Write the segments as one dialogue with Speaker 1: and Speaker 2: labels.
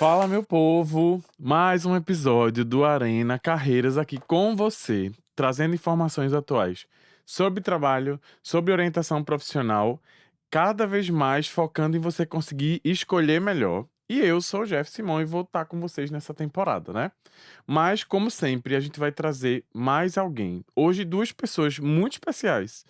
Speaker 1: Fala, meu povo! Mais um episódio do Arena Carreiras aqui com você, trazendo informações atuais sobre trabalho, sobre orientação profissional, cada vez mais focando em você conseguir escolher melhor. E eu sou o Jeff Simão e vou estar com vocês nessa temporada, né? Mas, como sempre, a gente vai trazer mais alguém. Hoje, duas pessoas muito especiais.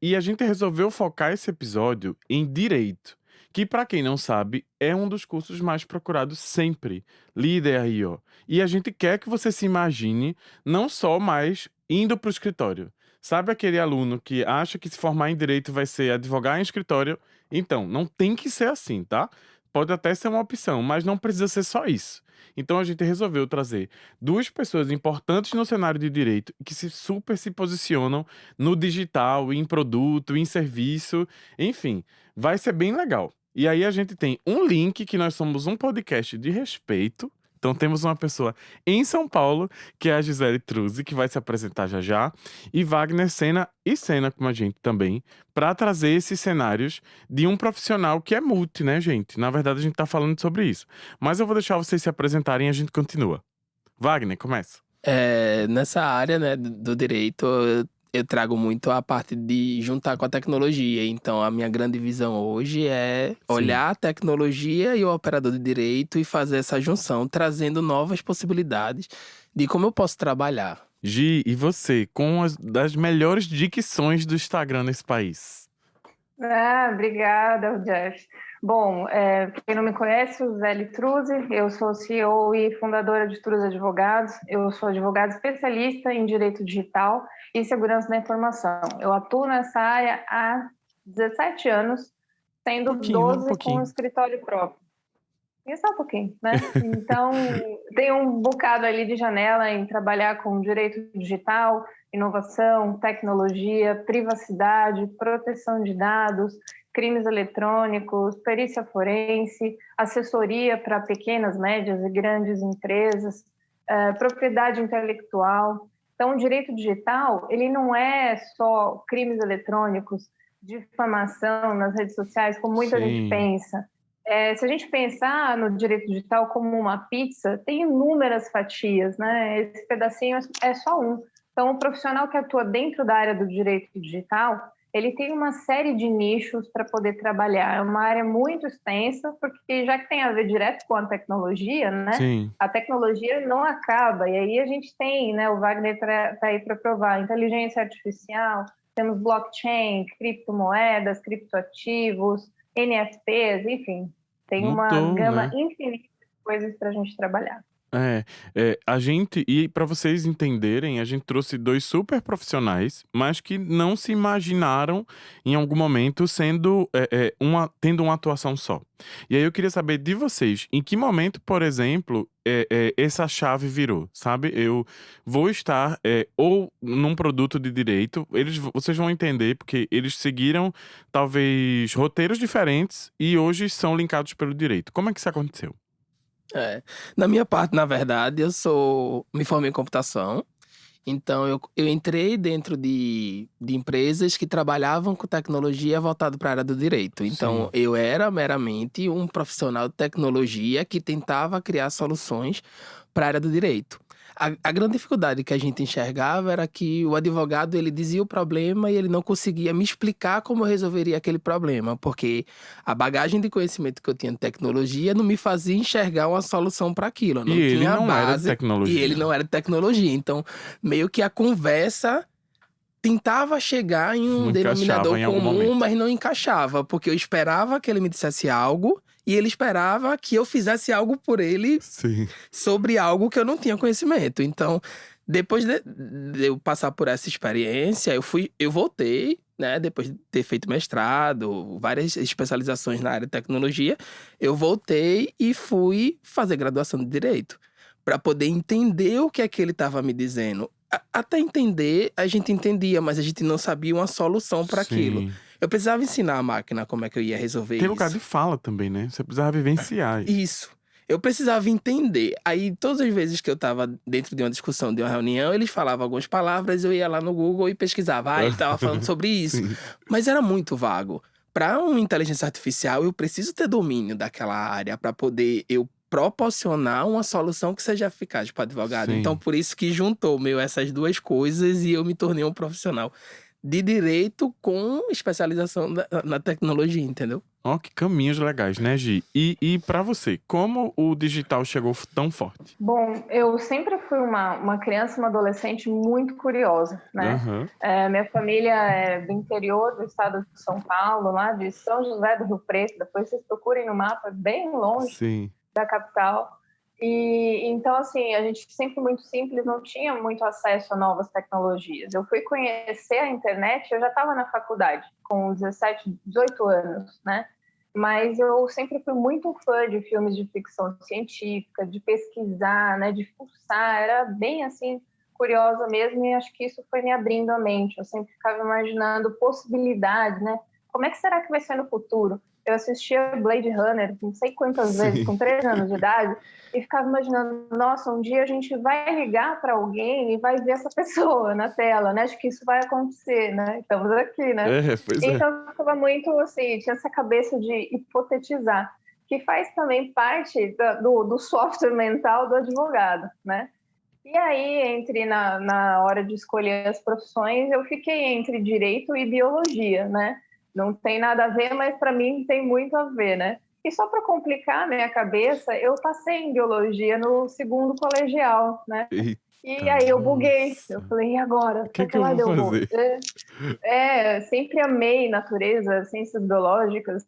Speaker 1: E a gente resolveu focar esse episódio em direito, que, para quem não sabe, é um dos cursos mais procurados sempre. Líder aí, ó. E a gente quer que você se imagine não só mais indo para o escritório. Sabe aquele aluno que acha que se formar em direito vai ser advogar em escritório? Então, não tem que ser assim, tá? Pode até ser uma opção, mas não precisa ser só isso. Então a gente resolveu trazer duas pessoas importantes no cenário de direito e que se posicionam no digital, em produto, em serviço, enfim, vai ser bem legal. E aí a gente tem um link que nós somos um podcast de respeito. Então temos uma pessoa em São Paulo, que é a Gisele Truzzi, que vai se apresentar já já, e Wagner Sena e Sena com a gente também, para trazer esses cenários de um profissional que é multi, né, gente? Na verdade, a gente tá falando sobre isso. Mas eu vou deixar vocês se apresentarem e a gente continua. Wagner, começa.
Speaker 2: Nessa área, né, do direito, eu trago muito a parte de juntar com a tecnologia. Então, a minha grande visão hoje é
Speaker 1: Sim.
Speaker 2: olhar a tecnologia e o operador de direito e fazer essa junção, trazendo novas possibilidades de como eu posso trabalhar.
Speaker 1: Gi, e você, com as das melhores dicções do Instagram nesse país?
Speaker 3: Obrigada, Jeff. Bom, quem não me conhece, o Zé Truzzi, eu sou CEO e fundadora de Truzzi Advogados. Eu sou advogada especialista em direito digital e segurança da informação. Eu atuo nessa área há 17 anos, sendo
Speaker 1: Pouquinho, né? Um
Speaker 3: 12 com um
Speaker 1: pouquinho.
Speaker 3: escritório próprio. E só um pouquinho, né? Então, tem um bocado ali de janela em trabalhar com direito digital, inovação, tecnologia, privacidade, proteção de dados, crimes eletrônicos, perícia forense, assessoria para pequenas, médias e grandes empresas, propriedade intelectual. Então, o direito digital, ele não é só crimes eletrônicos, difamação nas redes sociais, como muita gente
Speaker 1: Sim.
Speaker 3: pensa. Se a gente pensar no direito digital como uma pizza, tem inúmeras fatias, né? Esse pedacinho é só um. Então, o profissional que atua dentro da área do direito digital, ele tem uma série de nichos para poder trabalhar. É uma área muito extensa, porque já que tem a ver direto com a tecnologia, né?
Speaker 1: Sim.
Speaker 3: A tecnologia não acaba. E aí a gente tem, né? O Wagner está aí para provar, inteligência artificial, temos blockchain, criptomoedas, criptoativos, NFTs, enfim, tem uma
Speaker 1: Mudou,
Speaker 3: gama
Speaker 1: né?
Speaker 3: infinita de coisas para a gente trabalhar.
Speaker 1: É, a gente, e para vocês entenderem, a gente trouxe dois super profissionais, mas que não se imaginaram em algum momento sendo tendo uma atuação só. E aí eu queria saber de vocês, em que momento, por exemplo, essa chave virou, sabe? Eu vou estar ou num produto de direito, vocês vão entender, porque eles seguiram talvez roteiros diferentes e hoje são linkados pelo direito. Como é que isso aconteceu?
Speaker 2: Na minha parte, na verdade, me formei em computação. Então, eu entrei dentro de empresas que trabalhavam com tecnologia voltado para a área do direito. Então,
Speaker 1: Sim.
Speaker 2: eu era meramente um profissional de tecnologia que tentava criar soluções para a área do direito. A grande dificuldade que a gente enxergava era que o advogado ele dizia o problema e ele não conseguia me explicar como eu resolveria aquele problema, porque a bagagem de conhecimento que eu tinha de tecnologia não me fazia enxergar uma solução para aquilo. Eu
Speaker 1: E
Speaker 2: não
Speaker 1: ele
Speaker 2: tinha a
Speaker 1: não era de
Speaker 2: base e ele
Speaker 1: tecnologia.
Speaker 2: não era de tecnologia. Então, meio que a conversa tentava chegar em um
Speaker 1: Não encaixava
Speaker 2: denominador
Speaker 1: em algum
Speaker 2: comum,
Speaker 1: momento.
Speaker 2: mas não encaixava, porque eu esperava que ele me dissesse algo e ele esperava que eu fizesse algo por ele
Speaker 1: Sim.
Speaker 2: sobre algo que eu não tinha conhecimento. Então, depois de eu passar por essa experiência, eu voltei, né, depois de ter feito mestrado, várias especializações na área de tecnologia, eu voltei e fui fazer graduação de direito, para poder entender o que é que ele estava me dizendo. Até entender, a gente entendia, mas a gente não sabia uma solução para aquilo.
Speaker 1: Sim.
Speaker 2: Eu precisava ensinar a máquina como é que eu ia resolver
Speaker 1: Tem lugar de
Speaker 2: isso.
Speaker 1: fala também, né? Você precisava vivenciar isso.
Speaker 2: Isso. Eu precisava entender. Aí, todas as vezes que eu estava dentro de uma discussão, de uma reunião, eles falavam algumas palavras, eu ia lá no Google e pesquisava. Ele estava falando sobre isso.
Speaker 1: Sim.
Speaker 2: Mas era muito vago. Para uma inteligência artificial, eu preciso ter domínio daquela área para poder eu proporcionar uma solução que seja eficaz para o advogado.
Speaker 1: Sim.
Speaker 2: Então, por isso que juntou meio essas duas coisas e eu me tornei um profissional de direito com especialização na tecnologia, entendeu?
Speaker 1: Ó, que caminhos legais, né, Gi? E para você, como o digital chegou tão forte?
Speaker 3: Bom, eu sempre fui uma criança, uma adolescente muito curiosa, né?
Speaker 1: Aham,
Speaker 3: Minha família é do interior do estado de São Paulo, lá de São José do Rio Preto. Depois vocês procurem no mapa, é bem longe
Speaker 1: sim.
Speaker 3: da capital. E então, assim, a gente sempre muito simples, não tinha muito acesso a novas tecnologias. Eu fui conhecer a internet, eu já estava na faculdade, com 17, 18 anos, né? Mas eu sempre fui muito fã de filmes de ficção científica, de pesquisar, né, de fuçar, era bem, assim, curiosa mesmo, e acho que isso foi me abrindo a mente. Eu sempre ficava imaginando possibilidades, né? Como é que será que vai ser no futuro? Eu assistia Blade Runner não sei quantas vezes,
Speaker 1: Sim.
Speaker 3: com 3 anos de idade, e ficava imaginando, nossa, um dia a gente vai ligar para alguém e vai ver essa pessoa na tela, né? Acho que isso vai acontecer, né? Estamos aqui, né?
Speaker 1: Pois é.
Speaker 3: Então, eu ficava muito, assim, tinha essa cabeça de hipotetizar, que faz também parte do software mental do advogado, né? E aí, na hora de escolher as profissões, eu fiquei entre direito e biologia, né? Não tem nada a ver, mas para mim tem muito a ver, né? E só para complicar a minha cabeça, eu passei em biologia no segundo colegial, né? E
Speaker 1: Eita,
Speaker 3: aí eu buguei. Eu
Speaker 1: nossa.
Speaker 3: falei, e agora?
Speaker 1: O
Speaker 3: Para
Speaker 1: que
Speaker 3: que
Speaker 1: eu
Speaker 3: lado
Speaker 1: vou
Speaker 3: eu vou?
Speaker 1: fazer?
Speaker 3: Sempre amei natureza, ciências biológicas,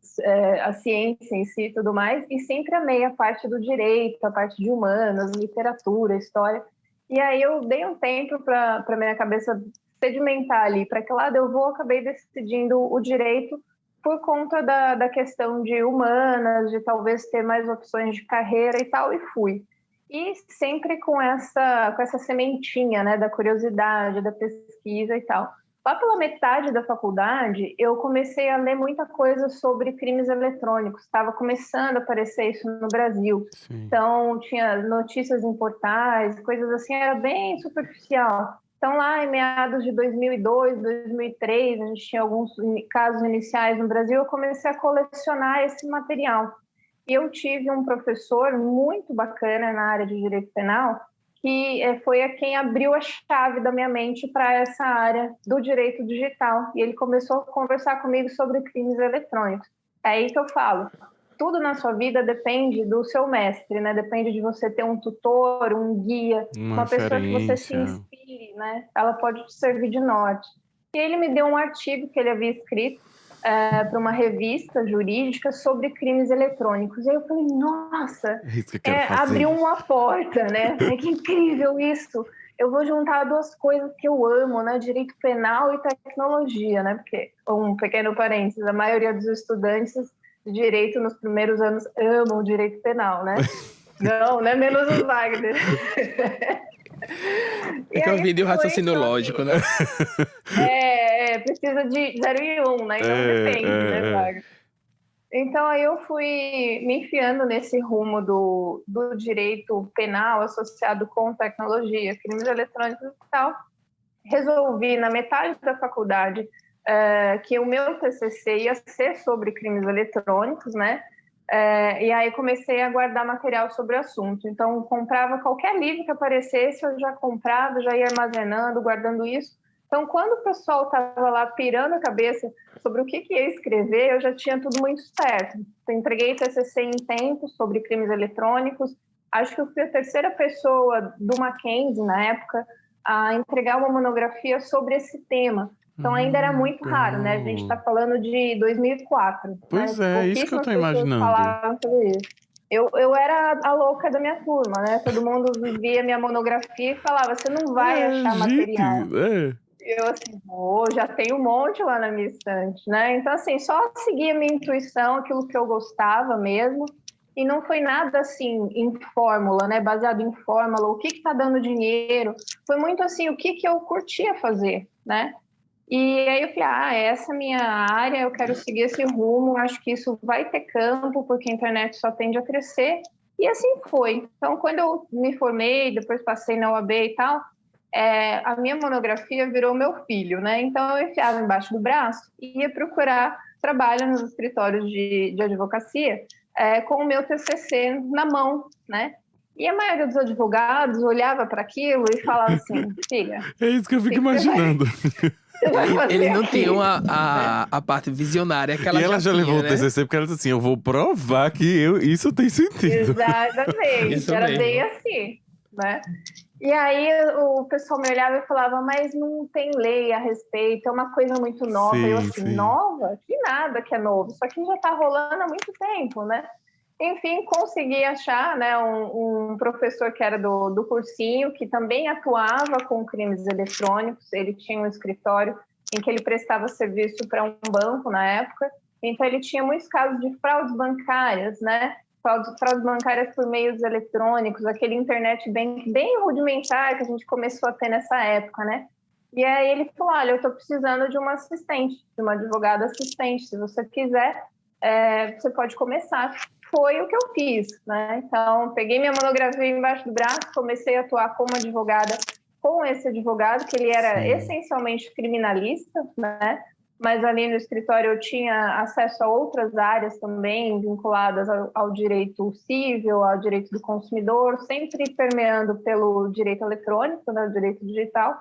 Speaker 3: a ciência em si e tudo mais, e sempre amei a parte do direito, a parte de humanas, literatura, história. E aí eu dei um tempo para minha cabeça sedimentar ali, para que lado eu vou, acabei decidindo o direito por conta da questão de humanas, de talvez ter mais opções de carreira e tal, e fui. E sempre com essa sementinha, né, da curiosidade, da pesquisa e tal. Lá pela metade da faculdade, eu comecei a ler muita coisa sobre crimes eletrônicos. Estava começando a aparecer isso no Brasil.
Speaker 1: Sim.
Speaker 3: Então, tinha notícias em portais, coisas assim, era bem superficial. Então, lá em meados de 2002, 2003, a gente tinha alguns casos iniciais no Brasil, eu comecei a colecionar esse material. E eu tive um professor muito bacana na área de direito penal, que foi a quem abriu a chave da minha mente para essa área do direito digital. E ele começou a conversar comigo sobre crimes eletrônicos. É aí que eu falo, tudo na sua vida depende do seu mestre, né? Depende de você ter um tutor, um guia,
Speaker 1: Uma
Speaker 3: uma pessoa que você se
Speaker 1: referência.
Speaker 3: inspire, né? Ela pode te servir de norte. E ele me deu um artigo que ele havia escrito para uma revista jurídica sobre crimes eletrônicos. E aí eu falei, nossa,
Speaker 1: É isso que eu quero fazer.
Speaker 3: abriu uma porta, né? Falei, que incrível isso! Eu vou juntar duas coisas que eu amo, né? Direito penal e tecnologia, né? Porque, um pequeno parênteses, a maioria dos estudantes de direito nos primeiros anos amam o direito penal, né? Não, né? Menos o Wagner.
Speaker 2: É que eu vim de um raciocínio lógico, né?
Speaker 3: Precisa de 0 e 1, né? Então depende, né, Wagner? Então, aí eu fui me enfiando nesse rumo do direito penal associado com tecnologia, crimes eletrônicos e tal. Resolvi, na metade da faculdade, que o meu TCC ia ser sobre crimes eletrônicos, né? E aí comecei a guardar material sobre o assunto. Então, comprava qualquer livro que aparecesse, eu já comprava, já ia armazenando, guardando isso. Então, quando o pessoal estava lá pirando a cabeça sobre o que ia escrever, eu já tinha tudo muito certo. Eu entreguei TCC em tempo sobre crimes eletrônicos. Acho que eu fui a terceira pessoa do Mackenzie, na época, a entregar uma monografia sobre esse tema. Então, ainda era muito raro, né? A gente está falando de 2004.
Speaker 1: Pois
Speaker 3: né?
Speaker 1: é isso que eu
Speaker 3: Pouquíssimas
Speaker 1: tô
Speaker 3: pessoas
Speaker 1: imaginando.
Speaker 3: falavam sobre isso. Eu era a louca da minha turma, né? Todo mundo via minha monografia e falava, você não vai achar
Speaker 1: Gente,
Speaker 3: material. Eu, assim, já tenho um monte lá na minha estante, né? Então, assim, só seguir a minha intuição, aquilo que eu gostava mesmo, e não foi nada, assim, em fórmula, né? Baseado em fórmula, o que tá dando dinheiro. Foi muito, assim, o que eu curtia fazer, né? E aí eu falei, essa é a minha área, eu quero seguir esse rumo, acho que isso vai ter campo, porque a internet só tende a crescer. E assim foi. Então, quando eu me formei, depois passei na UAB e tal, a minha monografia virou meu filho, né? Então, eu enfiava embaixo do braço e ia procurar trabalho nos escritórios de advocacia com o meu TCC na mão, né? E a maioria dos advogados olhava para aquilo e falava assim, filha,
Speaker 1: É isso que eu fico
Speaker 3: que você vai-
Speaker 1: imaginando.
Speaker 3: você vai fazer
Speaker 2: Eles não
Speaker 3: aqui?
Speaker 2: tinham
Speaker 3: Né?
Speaker 2: a parte visionária que
Speaker 1: E
Speaker 2: ela
Speaker 1: ela já
Speaker 2: tinha,
Speaker 1: levou o
Speaker 2: né?
Speaker 1: TCC porque ela disse assim: eu vou provar que isso tem sentido.
Speaker 3: Exatamente,
Speaker 2: Isso
Speaker 3: era bem
Speaker 2: mesmo.
Speaker 3: assim, né? E aí o pessoal me olhava e falava, mas não tem lei a respeito, é uma coisa muito nova. Eu
Speaker 1: Sim,
Speaker 3: assim,
Speaker 1: sim.
Speaker 3: nova? Que nada que é novo, isso aqui já está rolando há muito tempo, né? Enfim, consegui achar, né, um professor que era do cursinho, que também atuava com crimes eletrônicos. Ele tinha um escritório em que ele prestava serviço para um banco na época, então ele tinha muitos casos de fraudes bancárias, né? Fraudes bancárias por meios eletrônicos, aquele internet bem rudimentar que a gente começou a ter nessa época, né? E aí ele falou, olha, eu estou precisando de uma assistente, de uma advogada assistente, se você quiser, você pode começar. Foi o que eu fiz, né? Então, peguei minha monografia embaixo do braço, comecei a atuar como advogada com esse advogado, que ele era
Speaker 1: Sim.
Speaker 3: essencialmente criminalista, né? Mas ali no escritório eu tinha acesso a outras áreas também vinculadas ao direito civil, ao direito do consumidor, sempre permeando pelo direito eletrônico, né, o direito digital.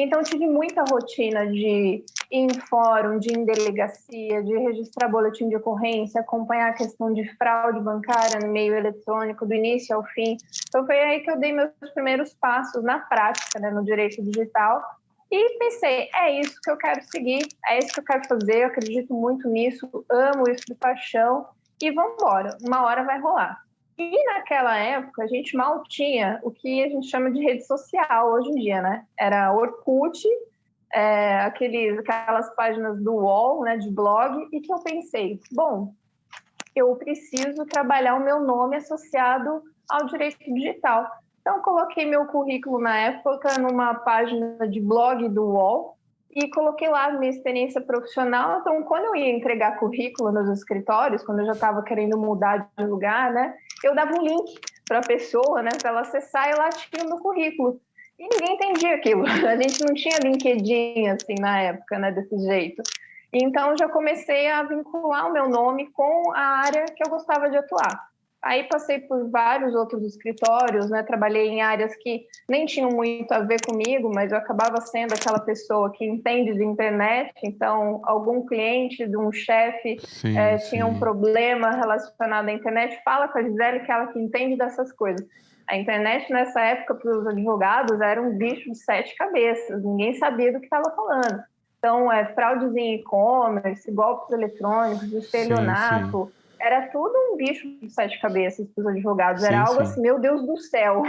Speaker 3: Então, tive muita rotina de ir em fórum, de ir em delegacia, de registrar boletim de ocorrência, acompanhar a questão de fraude bancária no meio eletrônico, do início ao fim. Então, foi aí que eu dei meus primeiros passos na prática, né, no direito digital. E pensei, é isso que eu quero seguir, é isso que eu quero fazer, eu acredito muito nisso, amo isso de paixão, e vamos embora, uma hora vai rolar. E naquela época, a gente mal tinha o que a gente chama de rede social hoje em dia, né? Era Orkut, aquelas páginas do UOL, né, de blog, e que eu pensei, bom, eu preciso trabalhar o meu nome associado ao direito digital. Então, coloquei meu currículo na época numa página de blog do UOL e coloquei lá minha experiência profissional. Então, quando eu ia entregar currículo nos escritórios, quando eu já estava querendo mudar de lugar, né, eu dava um link para a pessoa, né, para ela acessar, e lá tinha o meu currículo. E ninguém entendia aquilo. A gente não tinha LinkedIn assim na época, né, desse jeito. Então, já comecei a vincular o meu nome com a área que eu gostava de atuar. Aí passei por vários outros escritórios, né? Trabalhei em áreas que nem tinham muito a ver comigo, mas eu acabava sendo aquela pessoa que entende de internet. Então, algum cliente de um chefe
Speaker 1: Sim,
Speaker 3: tinha um
Speaker 1: sim.
Speaker 3: problema relacionado à internet, fala com a Gisele, que é ela que entende dessas coisas. A internet, nessa época, para os advogados, era um bicho de 7 cabeças. Ninguém sabia do que estava falando. Então, fraudes em e-commerce, golpes eletrônicos,
Speaker 1: Sim, sim.
Speaker 3: estelionato, era tudo um bicho de 7 cabeças para os advogados. Era
Speaker 1: Sim,
Speaker 3: algo
Speaker 1: sim.
Speaker 3: assim, meu Deus do céu,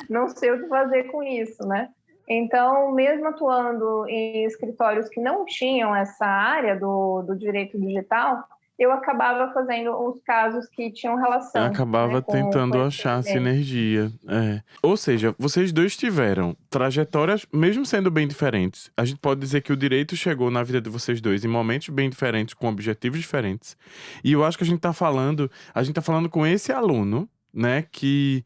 Speaker 3: não sei o que fazer com isso, né? Então, mesmo atuando em escritórios que não tinham essa área do direito digital, eu acabava fazendo os casos que tinham relação, né,
Speaker 1: Acabava
Speaker 3: com
Speaker 1: tentando
Speaker 3: esse
Speaker 1: achar
Speaker 3: segmento.
Speaker 1: sinergia. É. Ou seja, vocês dois tiveram trajetórias, mesmo sendo bem diferentes. A gente pode dizer que o direito chegou na vida de vocês dois em momentos bem diferentes, com objetivos diferentes. E eu acho que a gente tá falando com esse aluno, né, que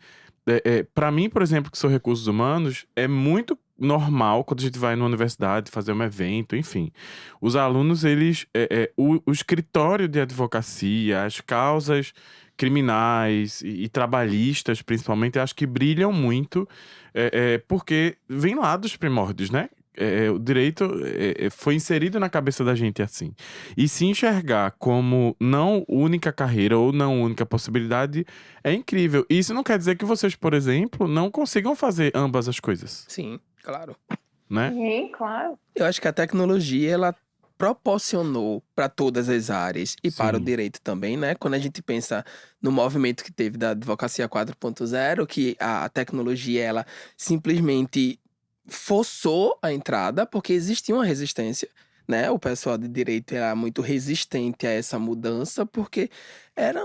Speaker 1: para mim, por exemplo, que sou recursos humanos, é muito normal quando a gente vai numa universidade fazer um evento, enfim. Os alunos, eles, o escritório de advocacia, as causas criminais e trabalhistas, principalmente, eu acho que brilham muito, porque vem lá dos primórdios, né? O direito foi inserido na cabeça da gente assim. E se enxergar como não única carreira ou não única possibilidade é incrível. E isso não quer dizer que vocês, por exemplo, não consigam fazer ambas as coisas,
Speaker 2: Sim, claro.
Speaker 1: né?
Speaker 3: Sim, claro.
Speaker 2: Eu acho que a tecnologia, ela proporcionou para todas as áreas e para o
Speaker 1: Sim.
Speaker 2: direito também, né? Quando a gente pensa no movimento que teve da advocacia 4.0, que a tecnologia, ela simplesmente forçou a entrada, porque existia uma resistência, né? O pessoal de direito era muito resistente a essa mudança, porque era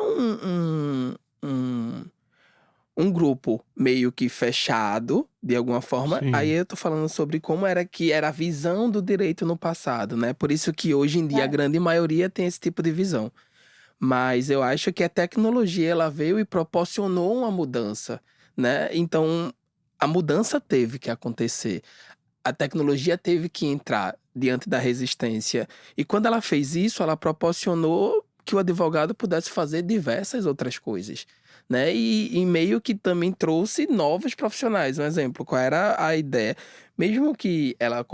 Speaker 2: um grupo meio que fechado, de alguma forma. Aí
Speaker 1: Sim.
Speaker 2: eu tô falando sobre como era que era a visão do direito no passado, né? Por isso que hoje em dia a grande maioria tem esse tipo de visão. Mas eu acho que a tecnologia, ela veio e proporcionou uma mudança, né? Então, a mudança teve que acontecer. A tecnologia teve que entrar diante da resistência. E quando ela fez isso, ela proporcionou que o advogado pudesse fazer diversas outras coisas, né? E meio que também trouxe novos profissionais. Um exemplo, qual era a ideia? Mesmo que ela,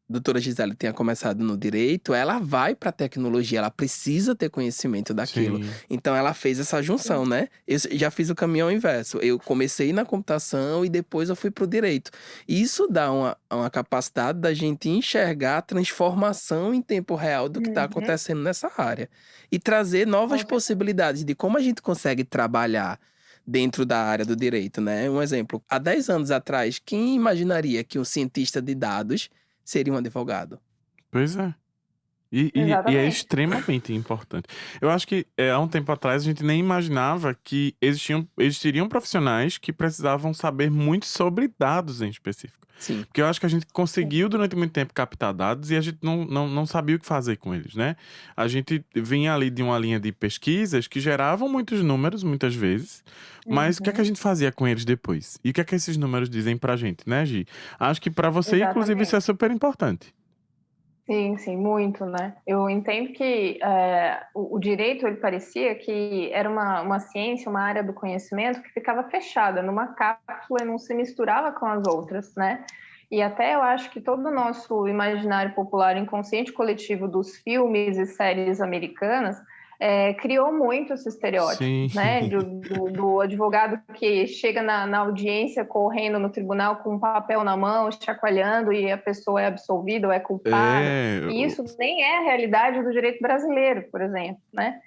Speaker 2: doutora Gisele tenha começado no direito, ela vai para a tecnologia, ela precisa ter conhecimento daquilo.
Speaker 1: Sim.
Speaker 2: Então ela fez essa junção, né? Eu já fiz o caminho ao inverso. Eu comecei na computação e depois eu fui para o direito. Isso dá uma capacidade da gente enxergar a transformação em tempo real do que está
Speaker 3: Uhum.
Speaker 2: acontecendo nessa área. E trazer novas
Speaker 3: Com certeza.
Speaker 2: possibilidades de como a gente consegue trabalhar dentro da área do direito, né? Um exemplo, há 10 anos atrás, quem imaginaria que um cientista de dados seria um advogado?
Speaker 1: Pois é. E é
Speaker 3: Exatamente.
Speaker 1: extremamente importante. Eu acho que há um tempo atrás a gente nem imaginava que existiriam profissionais que precisavam saber muito sobre dados em específico.
Speaker 2: Sim.
Speaker 1: Porque eu acho que a gente conseguiu durante muito tempo captar dados e a gente não sabia o que fazer com eles, né? A gente vinha ali de uma linha de pesquisas que geravam muitos números, muitas vezes, mas o que é que a gente fazia com eles depois? E o que é que esses números dizem pra gente, né, Gi? Acho que pra você, inclusive, isso é
Speaker 3: Exatamente.
Speaker 1: super importante.
Speaker 3: Sim, sim, muito, né? Eu entendo que o direito, ele parecia que era uma ciência, uma área do conhecimento que ficava fechada numa cápsula e não se misturava com as outras, né? E até eu acho que todo o nosso imaginário popular, inconsciente coletivo dos filmes e séries americanas, criou muito esse estereótipo,
Speaker 1: Sim.
Speaker 3: né? Do advogado que chega na audiência correndo no tribunal com um papel na mão, chacoalhando, e a pessoa é absolvida ou é culpada. E isso nem é a realidade do direito brasileiro, por exemplo, né?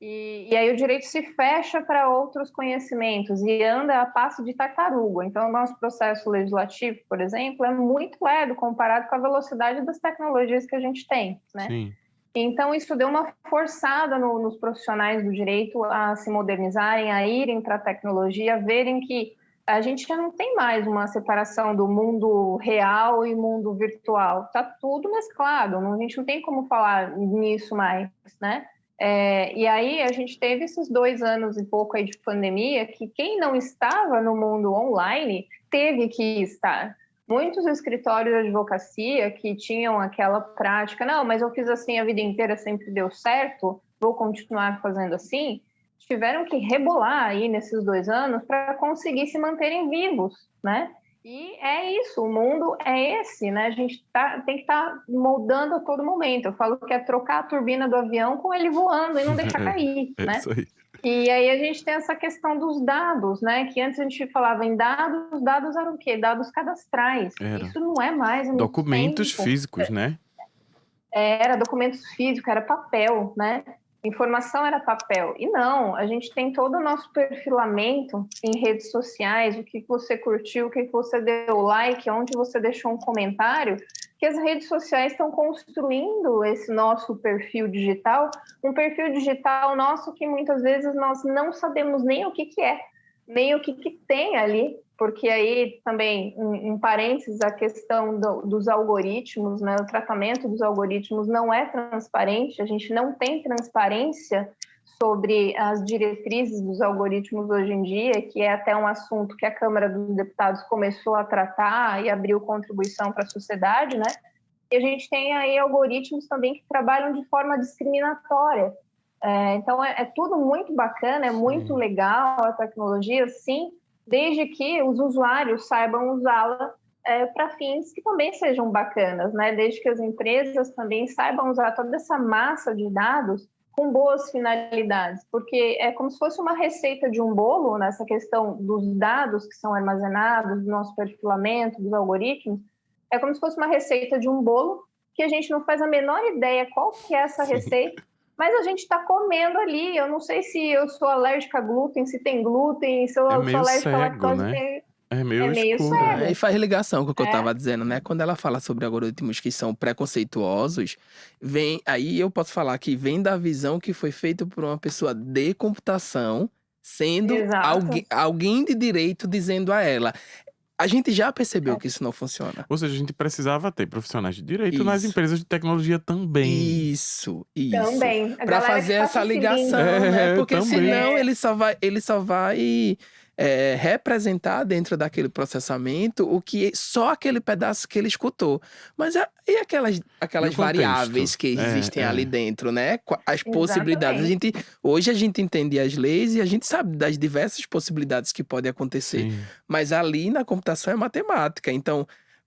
Speaker 3: E aí o direito se fecha para outros conhecimentos e anda a passo de tartaruga. Então, o nosso processo legislativo, por exemplo, é muito lerdo comparado com a velocidade das tecnologias que a gente tem, né?
Speaker 1: Sim.
Speaker 3: Então, isso deu uma forçada nos profissionais do direito a se modernizarem, a irem para a tecnologia, a verem que a gente já não tem mais uma separação do mundo real e mundo virtual. Está tudo mesclado, a gente não tem como falar nisso mais, né? E aí a gente teve esses 2 anos e pouco aí de pandemia que quem não estava no mundo online teve que estar. Muitos escritórios de advocacia que tinham aquela prática, não, mas eu fiz assim a vida inteira, sempre deu certo, vou continuar fazendo assim, tiveram que rebolar aí nesses 2 anos para conseguir se manterem vivos, né? E é isso, o mundo é esse, né? A gente tem que estar moldando a todo momento. Eu falo que é trocar a turbina do avião com ele voando e não deixar cair, né?
Speaker 1: Isso aí.
Speaker 3: E aí a gente tem essa questão dos dados, né? Que antes a gente falava em dados, dados eram o quê? Dados cadastrais.
Speaker 1: Era.
Speaker 3: Isso não é mais há muito
Speaker 1: Documentos
Speaker 3: tempo.
Speaker 1: físicos, né?
Speaker 3: Era documentos físicos, era papel, né? Informação era papel. E não, a gente tem todo o nosso perfilamento em redes sociais, o que você curtiu, o que você deu like, onde você deixou um comentário, que as redes sociais estão construindo esse nosso perfil digital, um perfil digital nosso que muitas vezes nós não sabemos nem o que é, nem o que tem ali, porque aí também, em parênteses, a questão dos algoritmos, né, o tratamento dos algoritmos não é transparente, a gente não tem transparência sobre as diretrizes dos algoritmos hoje em dia, que é até um assunto que a Câmara dos Deputados começou a tratar e abriu contribuição para a sociedade, né? E a gente tem aí algoritmos também que trabalham de forma discriminatória. Então, é tudo muito bacana, é muito legal a tecnologia, sim, desde que os usuários saibam usá-la para fins que também sejam bacanas, né? Desde que as empresas também saibam usar toda essa massa de dados com boas finalidades, porque é como se fosse uma receita de um bolo, nessa questão dos dados que são armazenados, do nosso perfilamento, dos algoritmos, é como se fosse uma receita de um bolo que a gente não faz a menor ideia qual que é essa receita, mas a gente está comendo ali. Eu não sei se eu sou alérgica a glúten, se tem glúten, se eu sou
Speaker 1: meio
Speaker 3: alérgica a
Speaker 1: cego,
Speaker 3: lactose.
Speaker 1: né? É meio
Speaker 3: É meio
Speaker 1: escuro.
Speaker 3: cego.
Speaker 2: E faz ligação com o que eu estava dizendo, né? Quando ela fala sobre algoritmos que são preconceituosos, aí eu posso falar que vem da visão que foi feita por uma pessoa de computação, sendo alguém de direito dizendo a ela. A gente já percebeu que isso não funciona.
Speaker 1: Ou seja, a gente precisava ter profissionais de direito nas empresas de tecnologia também.
Speaker 2: Isso.
Speaker 3: Também.
Speaker 2: Para fazer essa ligação, né? Porque senão ele só vai representar dentro daquele processamento o que só aquele pedaço que ele escutou. Mas e aquelas
Speaker 1: E o
Speaker 2: variáveis
Speaker 1: contexto?
Speaker 2: que existem ali
Speaker 1: É.
Speaker 2: dentro, né? As possibilidades.
Speaker 3: Exatamente.
Speaker 2: Hoje a gente entende as leis e a gente sabe das diversas possibilidades que podem acontecer.
Speaker 1: Sim.
Speaker 2: Mas ali na computação é matemática. Então,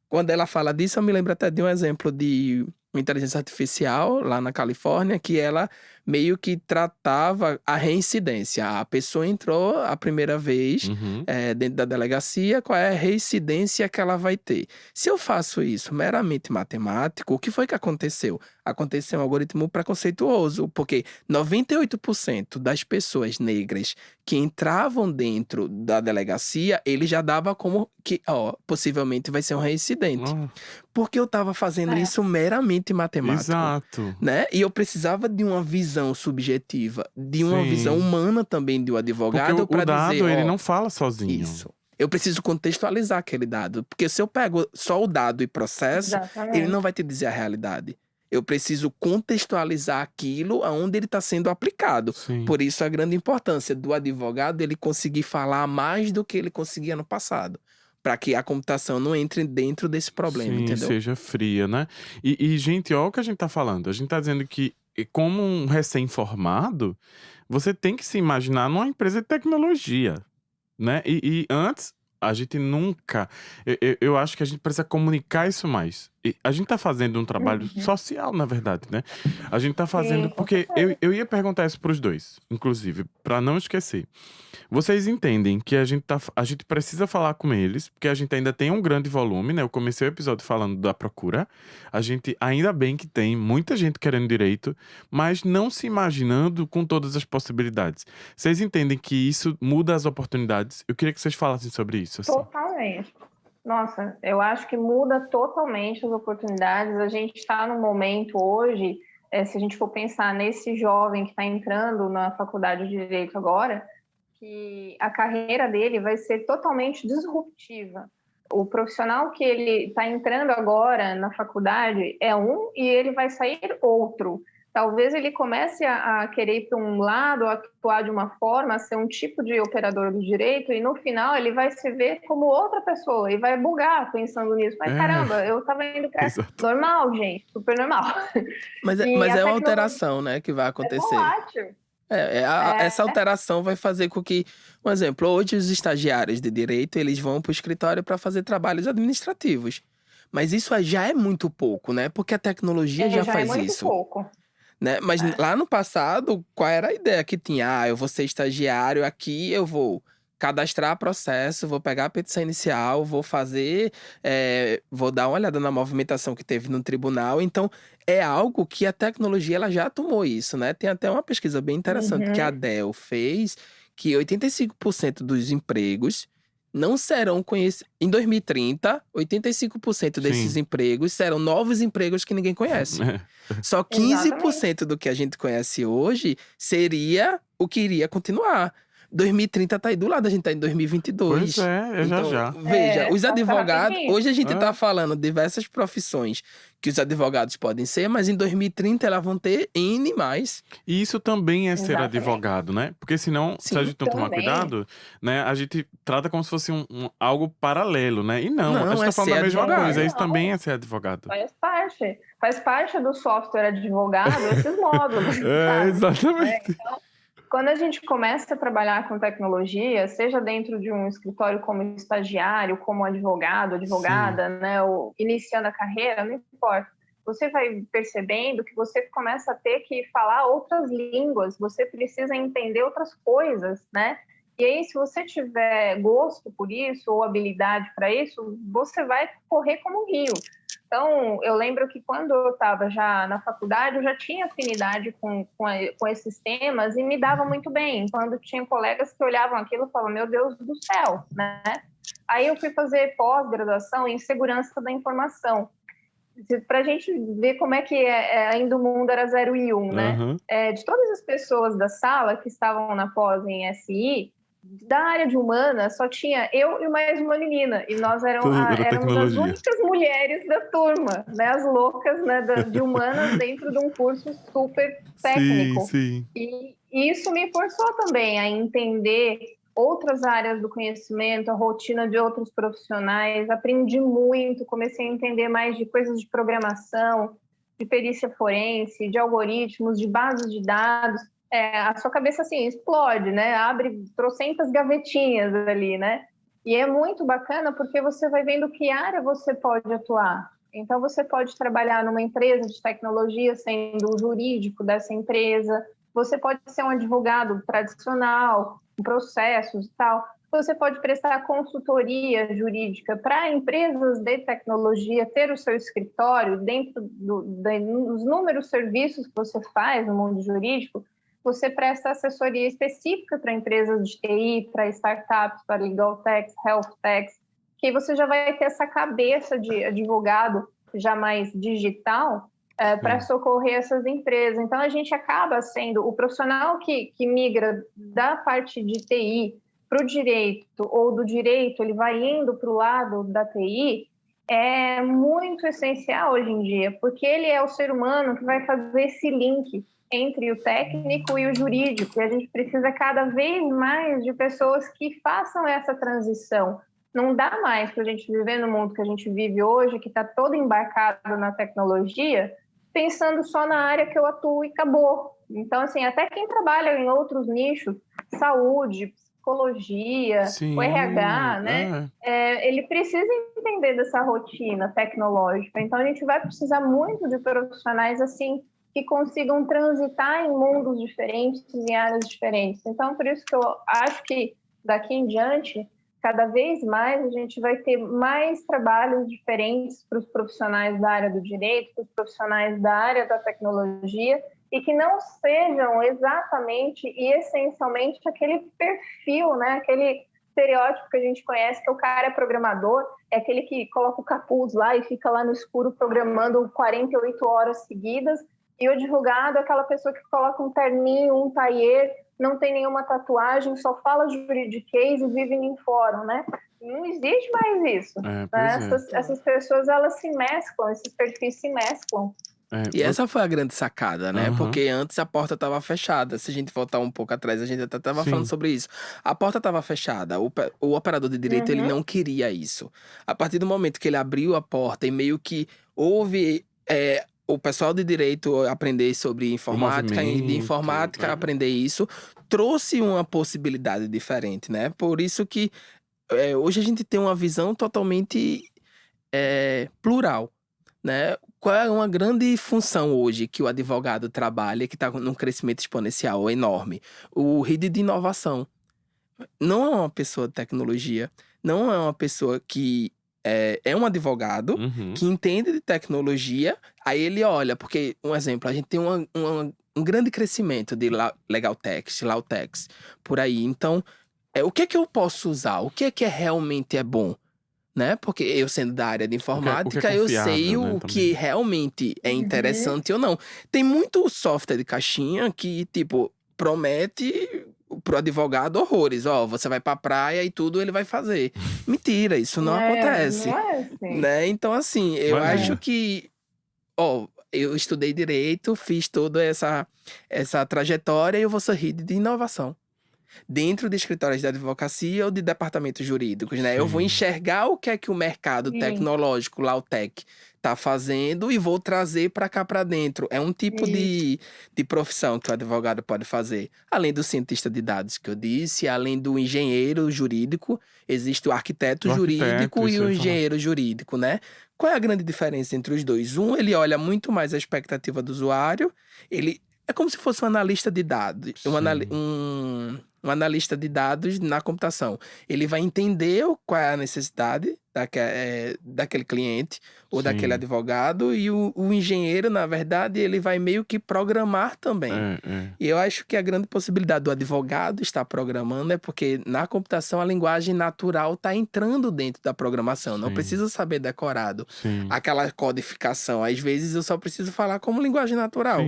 Speaker 2: quando ela fala disso, eu me lembro até de um exemplo de uma inteligência artificial lá na Califórnia, que ela meio que tratava a reincidência. A pessoa entrou a primeira vez
Speaker 1: Uhum.
Speaker 2: dentro da delegacia, qual é a reincidência que ela vai ter? Se eu faço isso meramente matemático, o que foi que aconteceu? Aconteceu um algoritmo preconceituoso, porque 98% das pessoas negras que entravam dentro da delegacia, ele já dava como que, possivelmente vai ser um reincidente.
Speaker 1: Ó,
Speaker 2: Porque eu estava fazendo
Speaker 3: É.
Speaker 2: isso meramente matemático,
Speaker 1: exato.
Speaker 2: né? E eu precisava de uma visão subjetiva, de uma visão
Speaker 1: Sim.
Speaker 2: humana também de um
Speaker 1: Porque
Speaker 2: advogado
Speaker 1: o
Speaker 2: para dizer,
Speaker 1: dado, ele não fala sozinho.
Speaker 2: isso. Eu preciso contextualizar aquele dado, porque se eu pego só o dado e processo, ele
Speaker 3: Exatamente.
Speaker 2: não vai te dizer a realidade. Eu preciso contextualizar aquilo aonde ele está sendo aplicado.
Speaker 1: Sim.
Speaker 2: Por isso a grande importância do advogado ele conseguir falar mais do que ele conseguia no passado, para que a computação não entre dentro desse problema,
Speaker 1: Sim,
Speaker 2: entendeu?
Speaker 1: seja fria, né? Gente, olha o que a gente tá falando. A gente tá dizendo que, como um recém-formado, você tem que se imaginar numa empresa de tecnologia, né? E antes, a gente nunca. Eu acho que a gente precisa comunicar isso mais. E a gente tá fazendo um trabalho
Speaker 3: Uhum.
Speaker 1: social, na verdade, né? A gente tá
Speaker 3: Sim,
Speaker 1: fazendo.
Speaker 3: com
Speaker 1: Porque
Speaker 3: certeza.
Speaker 1: eu ia perguntar isso pros dois, inclusive, pra não esquecer. Vocês entendem que a gente precisa falar com eles, porque a gente ainda tem um grande volume, né? Eu comecei o episódio falando da procura. A gente, ainda bem que tem muita gente querendo direito, mas não se imaginando com todas as possibilidades. Vocês entendem que isso muda as oportunidades? Eu queria que vocês falassem sobre isso, assim.
Speaker 3: Totalmente. Nossa, eu acho que muda totalmente as oportunidades. A gente está num momento hoje, se a gente for pensar nesse jovem que está entrando na faculdade de Direito agora, que a carreira dele vai ser totalmente disruptiva. O profissional que ele está entrando agora na faculdade é um e ele vai sair outro. Talvez ele comece a querer ir para um lado, atuar de uma forma, ser um tipo de operador do direito, e no final ele vai se ver como outra pessoa e vai bugar pensando nisso. Mas caramba, eu estava indo para
Speaker 1: exato.
Speaker 3: normal, gente, super normal.
Speaker 2: Mas
Speaker 3: E
Speaker 2: é
Speaker 3: a
Speaker 2: uma
Speaker 3: tecnologia
Speaker 2: alteração, né, que vai
Speaker 3: é
Speaker 2: acontecer.
Speaker 3: volátil.
Speaker 2: Essa alteração vai fazer com que, um exemplo, hoje os estagiários de direito, eles vão para o escritório para fazer trabalhos administrativos. Mas isso já é muito pouco, né? Porque a tecnologia já
Speaker 3: Já é
Speaker 2: faz
Speaker 3: muito
Speaker 2: isso,
Speaker 3: pouco.
Speaker 2: né? Mas
Speaker 3: É.
Speaker 2: lá no passado, qual era a ideia que tinha? Eu vou ser estagiário aqui, eu vou cadastrar processo, vou pegar a petição inicial, vou fazer, vou dar uma olhada na movimentação que teve no tribunal. Então, é algo que a tecnologia ela já tomou isso, né? Tem até uma pesquisa bem interessante que a
Speaker 3: Uhum.
Speaker 2: Dell fez, que 85% dos empregos não serão conhecidos. Em 2030, 85% desses
Speaker 1: Sim.
Speaker 2: empregos serão novos empregos que ninguém conhece.
Speaker 1: É.
Speaker 2: Só
Speaker 3: Exatamente.
Speaker 2: 15% do que a gente conhece hoje seria o que iria continuar. 2030 tá aí do lado, a gente tá em
Speaker 1: Pois
Speaker 2: 2022.
Speaker 1: é já
Speaker 2: Então,
Speaker 1: já.
Speaker 2: veja, os
Speaker 3: Passa
Speaker 2: advogados.
Speaker 3: rapidinho.
Speaker 2: Hoje a gente tá
Speaker 1: É.
Speaker 2: falando diversas profissões que os advogados podem ser, mas em 2030 elas vão ter N mais.
Speaker 1: E isso também é ser
Speaker 3: Exatamente.
Speaker 1: advogado, né? Porque senão, se a
Speaker 2: Sim.
Speaker 1: gente não tomar
Speaker 3: Também.
Speaker 1: cuidado, né, a gente trata como se fosse algo paralelo, né? E não, a
Speaker 2: Não,
Speaker 1: gente
Speaker 2: é
Speaker 1: tá falando
Speaker 2: ser
Speaker 1: da mesma coisa,
Speaker 2: advogado.
Speaker 1: isso também
Speaker 3: Não,
Speaker 1: é ser advogado.
Speaker 3: faz parte do software advogado esses módulos,
Speaker 1: É,
Speaker 3: sabe?
Speaker 1: exatamente.
Speaker 3: Quando a gente começa a trabalhar com tecnologia, seja dentro de um escritório como estagiário, como advogado,
Speaker 1: Sim.
Speaker 3: advogada, né, ou iniciando a carreira, não importa. Você vai percebendo que você começa a ter que falar outras línguas, você precisa entender outras coisas, né? E aí, se você tiver gosto por isso ou habilidade para isso, você vai correr como um rio. Então, eu lembro que quando eu estava já na faculdade, eu já tinha afinidade com esses temas e me dava muito bem. Quando tinha colegas que olhavam aquilo e falavam, meu Deus do céu, né? Aí eu fui fazer pós-graduação em segurança da informação, para a gente ver como é que ainda o mundo era 0 e 1, né?
Speaker 1: Aham.
Speaker 3: De todas as pessoas da sala que estavam na pós em SI, da área de humanas, só tinha eu e mais uma menina. E nós
Speaker 1: Era
Speaker 3: éramos as
Speaker 1: tecnologia.
Speaker 3: únicas mulheres da turma, né? As loucas, né, de humanas dentro de um curso super
Speaker 1: Sim,
Speaker 3: técnico.
Speaker 1: sim.
Speaker 3: E isso me forçou também a entender outras áreas do conhecimento, a rotina de outros profissionais, aprendi muito, comecei a entender mais de coisas de programação, de perícia forense, de algoritmos, de bases de dados. A sua cabeça, assim, explode, né? Abre trocentas gavetinhas ali, né? E é muito bacana porque você vai vendo que área você pode atuar. Então, você pode trabalhar numa empresa de tecnologia sendo o jurídico dessa empresa, você pode ser um advogado tradicional, com processos e tal, você pode prestar consultoria jurídica para empresas de tecnologia, ter o seu escritório dentro dos inúmeros serviços que você faz no mundo jurídico, você presta assessoria específica para empresas de TI, para startups, para legal techs, health techs, que você já vai ter essa cabeça de advogado já mais digital para socorrer essas empresas. Então, a gente acaba sendo o profissional que migra da parte de TI para o direito, ou do direito, ele vai indo para o lado da TI, é muito essencial hoje em dia, porque ele é o ser humano que vai fazer esse link entre o técnico e o jurídico, e a gente precisa cada vez mais de pessoas que façam essa transição. Não dá mais para a gente viver no mundo que a gente vive hoje, que está todo embarcado na tecnologia, pensando só na área que eu atuo e acabou. Então, assim, até quem trabalha em outros nichos, saúde, psicologia, o RH, né? Ele precisa entender dessa rotina tecnológica. Então, a gente vai precisar muito de profissionais, assim, que consigam transitar em mundos diferentes, em áreas diferentes. Então, por isso que eu acho que daqui em diante, cada vez mais a gente vai ter mais trabalhos diferentes para os profissionais da área do direito, para os profissionais da área da tecnologia, e que não sejam exatamente e essencialmente aquele perfil, né? Aquele estereótipo que a gente conhece, que o cara é programador, é aquele que coloca o capuz lá e fica lá no escuro programando 48 horas seguidas, e o advogado é aquela pessoa que coloca um terninho, um taier, não tem nenhuma tatuagem, só fala juridiquês e vive em fórum, né? Não existe mais isso. Né? Essas pessoas, elas se mesclam, esses perfis se mesclam.
Speaker 2: E essa foi a grande sacada, né? Porque antes a porta estava fechada. Se a gente voltar um pouco atrás, a gente até estava falando sobre isso. A porta estava fechada. O operador de direito, ele não queria isso. A partir do momento que ele abriu a porta e meio que houve o pessoal de direito aprender sobre informática e de informática aprender isso, trouxe uma possibilidade diferente, né? Por isso que hoje a gente tem uma visão totalmente plural, né? Qual é uma grande função hoje que o advogado trabalha, que está num crescimento exponencial enorme? O RID de inovação. Não é uma pessoa de tecnologia, não é uma pessoa que é um advogado que entende de tecnologia, aí ele olha, porque, um exemplo, a gente tem um grande crescimento de legal techs, law techs, por aí. Então, o que é que eu posso usar? O que é realmente bom? Né? Porque eu sendo da área de informática, eu sei o que realmente é interessante ou não. Tem muito software de caixinha que, tipo, promete pro advogado horrores. Ó, você vai pra praia e tudo ele vai fazer. Mentira, isso não acontece.
Speaker 3: Não é assim.
Speaker 2: Né? Então, assim, eu acho que... eu estudei direito, fiz toda essa trajetória e eu vou ser RID de inovação. Dentro de escritórios de advocacia ou de departamentos jurídicos, né? Eu vou enxergar o que é que o mercado tecnológico, Lautech, tá fazendo e vou trazer para cá para dentro. É um tipo de profissão que o advogado pode fazer. Além do cientista de dados que eu disse, além do engenheiro jurídico, existe o arquiteto jurídico e o engenheiro jurídico, né? Qual é a grande diferença entre os dois? Um, ele olha muito mais a expectativa do usuário, ele é como se fosse um analista de dados, um analista de dados na computação. Ele vai entender qual é a necessidade daquele cliente ou daquele advogado, e o engenheiro, na verdade, ele vai meio que programar também. E eu acho que a grande possibilidade do advogado estar programando é porque na computação a linguagem natural está entrando dentro da programação. Não precisa saber decorado aquela codificação. Às vezes eu só preciso falar como linguagem natural.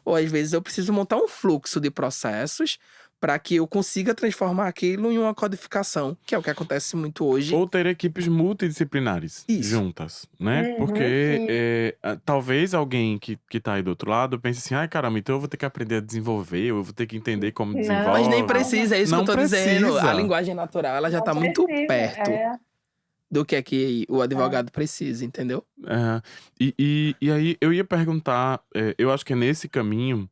Speaker 2: Ou às vezes eu preciso montar um fluxo de processos para que eu consiga transformar aquilo em uma codificação, que é o que acontece muito hoje.
Speaker 1: Ou ter equipes multidisciplinares
Speaker 2: Isso.
Speaker 1: juntas, né?
Speaker 3: Uhum,
Speaker 1: Porque talvez alguém que tá aí do outro lado pense assim, ai caramba, então eu vou ter que aprender a desenvolver, eu vou ter que entender como
Speaker 3: Não,
Speaker 1: desenvolve.
Speaker 2: Mas nem
Speaker 3: calma.
Speaker 2: precisa, é isso
Speaker 1: Não
Speaker 2: que eu tô dizendo. A
Speaker 1: precisa.
Speaker 2: linguagem natural, ela já
Speaker 3: Não
Speaker 2: tá muito
Speaker 3: precisa.
Speaker 2: perto do que é que o advogado precisa, entendeu?
Speaker 1: É, e aí eu ia perguntar, eu acho que é nesse caminho,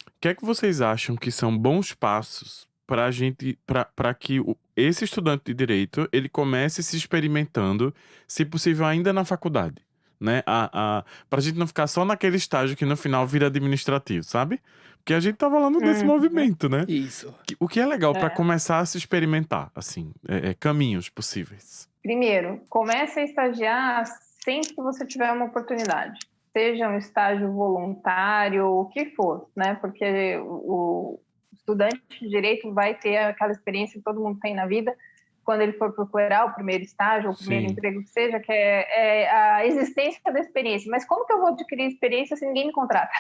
Speaker 1: o que é que vocês acham que são bons passos pra gente, para que esse estudante de direito, ele comece se experimentando, se possível ainda na faculdade, né? Pra gente não ficar só naquele estágio que no final vira administrativo, sabe? Porque a gente tá falando desse
Speaker 3: Uhum.
Speaker 1: movimento, né?
Speaker 2: Isso.
Speaker 1: O que é legal pra
Speaker 3: É.
Speaker 1: começar a se experimentar, assim, caminhos possíveis.
Speaker 3: Primeiro, comece a estagiar sempre que você tiver uma oportunidade. Seja um estágio voluntário, o que for, né? Porque o estudante de direito vai ter aquela experiência que todo mundo tem na vida, quando ele for procurar o primeiro estágio, ou o primeiro
Speaker 1: Sim.
Speaker 3: emprego que seja, que é a existência da experiência. Mas como que eu vou adquirir experiência se ninguém me contrata?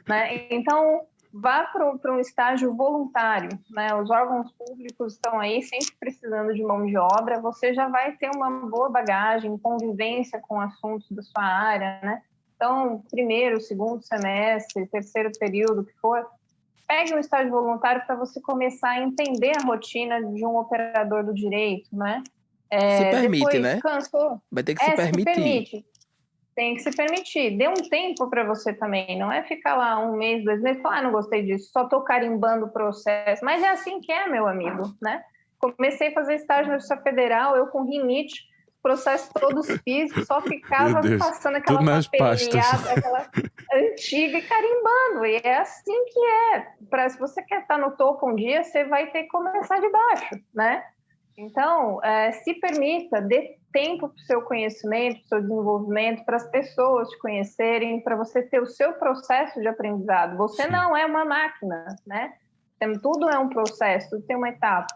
Speaker 3: Né? Então, vá para um estágio voluntário, né? Os órgãos públicos estão aí sempre precisando de mão de obra, você já vai ter uma boa bagagem, convivência com assuntos da sua área, né? Então, primeiro, segundo semestre, terceiro período, que for, pegue um estágio voluntário para você começar a entender a rotina de um operador do direito, né?
Speaker 2: Se permite,
Speaker 3: Depois,
Speaker 2: né?
Speaker 3: cansou?
Speaker 2: Vai ter que se
Speaker 3: Se
Speaker 2: permitir.
Speaker 3: permite. Tem que se permitir. Dê um tempo para você também. Não é ficar lá 1 mês, 2 meses e falar, não gostei disso, só estou carimbando o processo. Mas é assim que é, meu amigo, né? Comecei a fazer estágio na Justiça Federal, eu com rinite, processos todos físicos, só ficava
Speaker 1: Deus,
Speaker 3: passando aquela
Speaker 1: tudo nas pastas.
Speaker 3: papelhada, aquela antiga e carimbando. E é assim que é. Se você quer estar no topo um dia, você vai ter que começar de baixo, né? Então, se permita, dê tempo para o seu conhecimento, para o seu desenvolvimento, para as pessoas te conhecerem, para você ter o seu processo de aprendizado. Você
Speaker 1: Sim.
Speaker 3: não é uma máquina, né? Tudo é um processo, tudo tem uma etapa.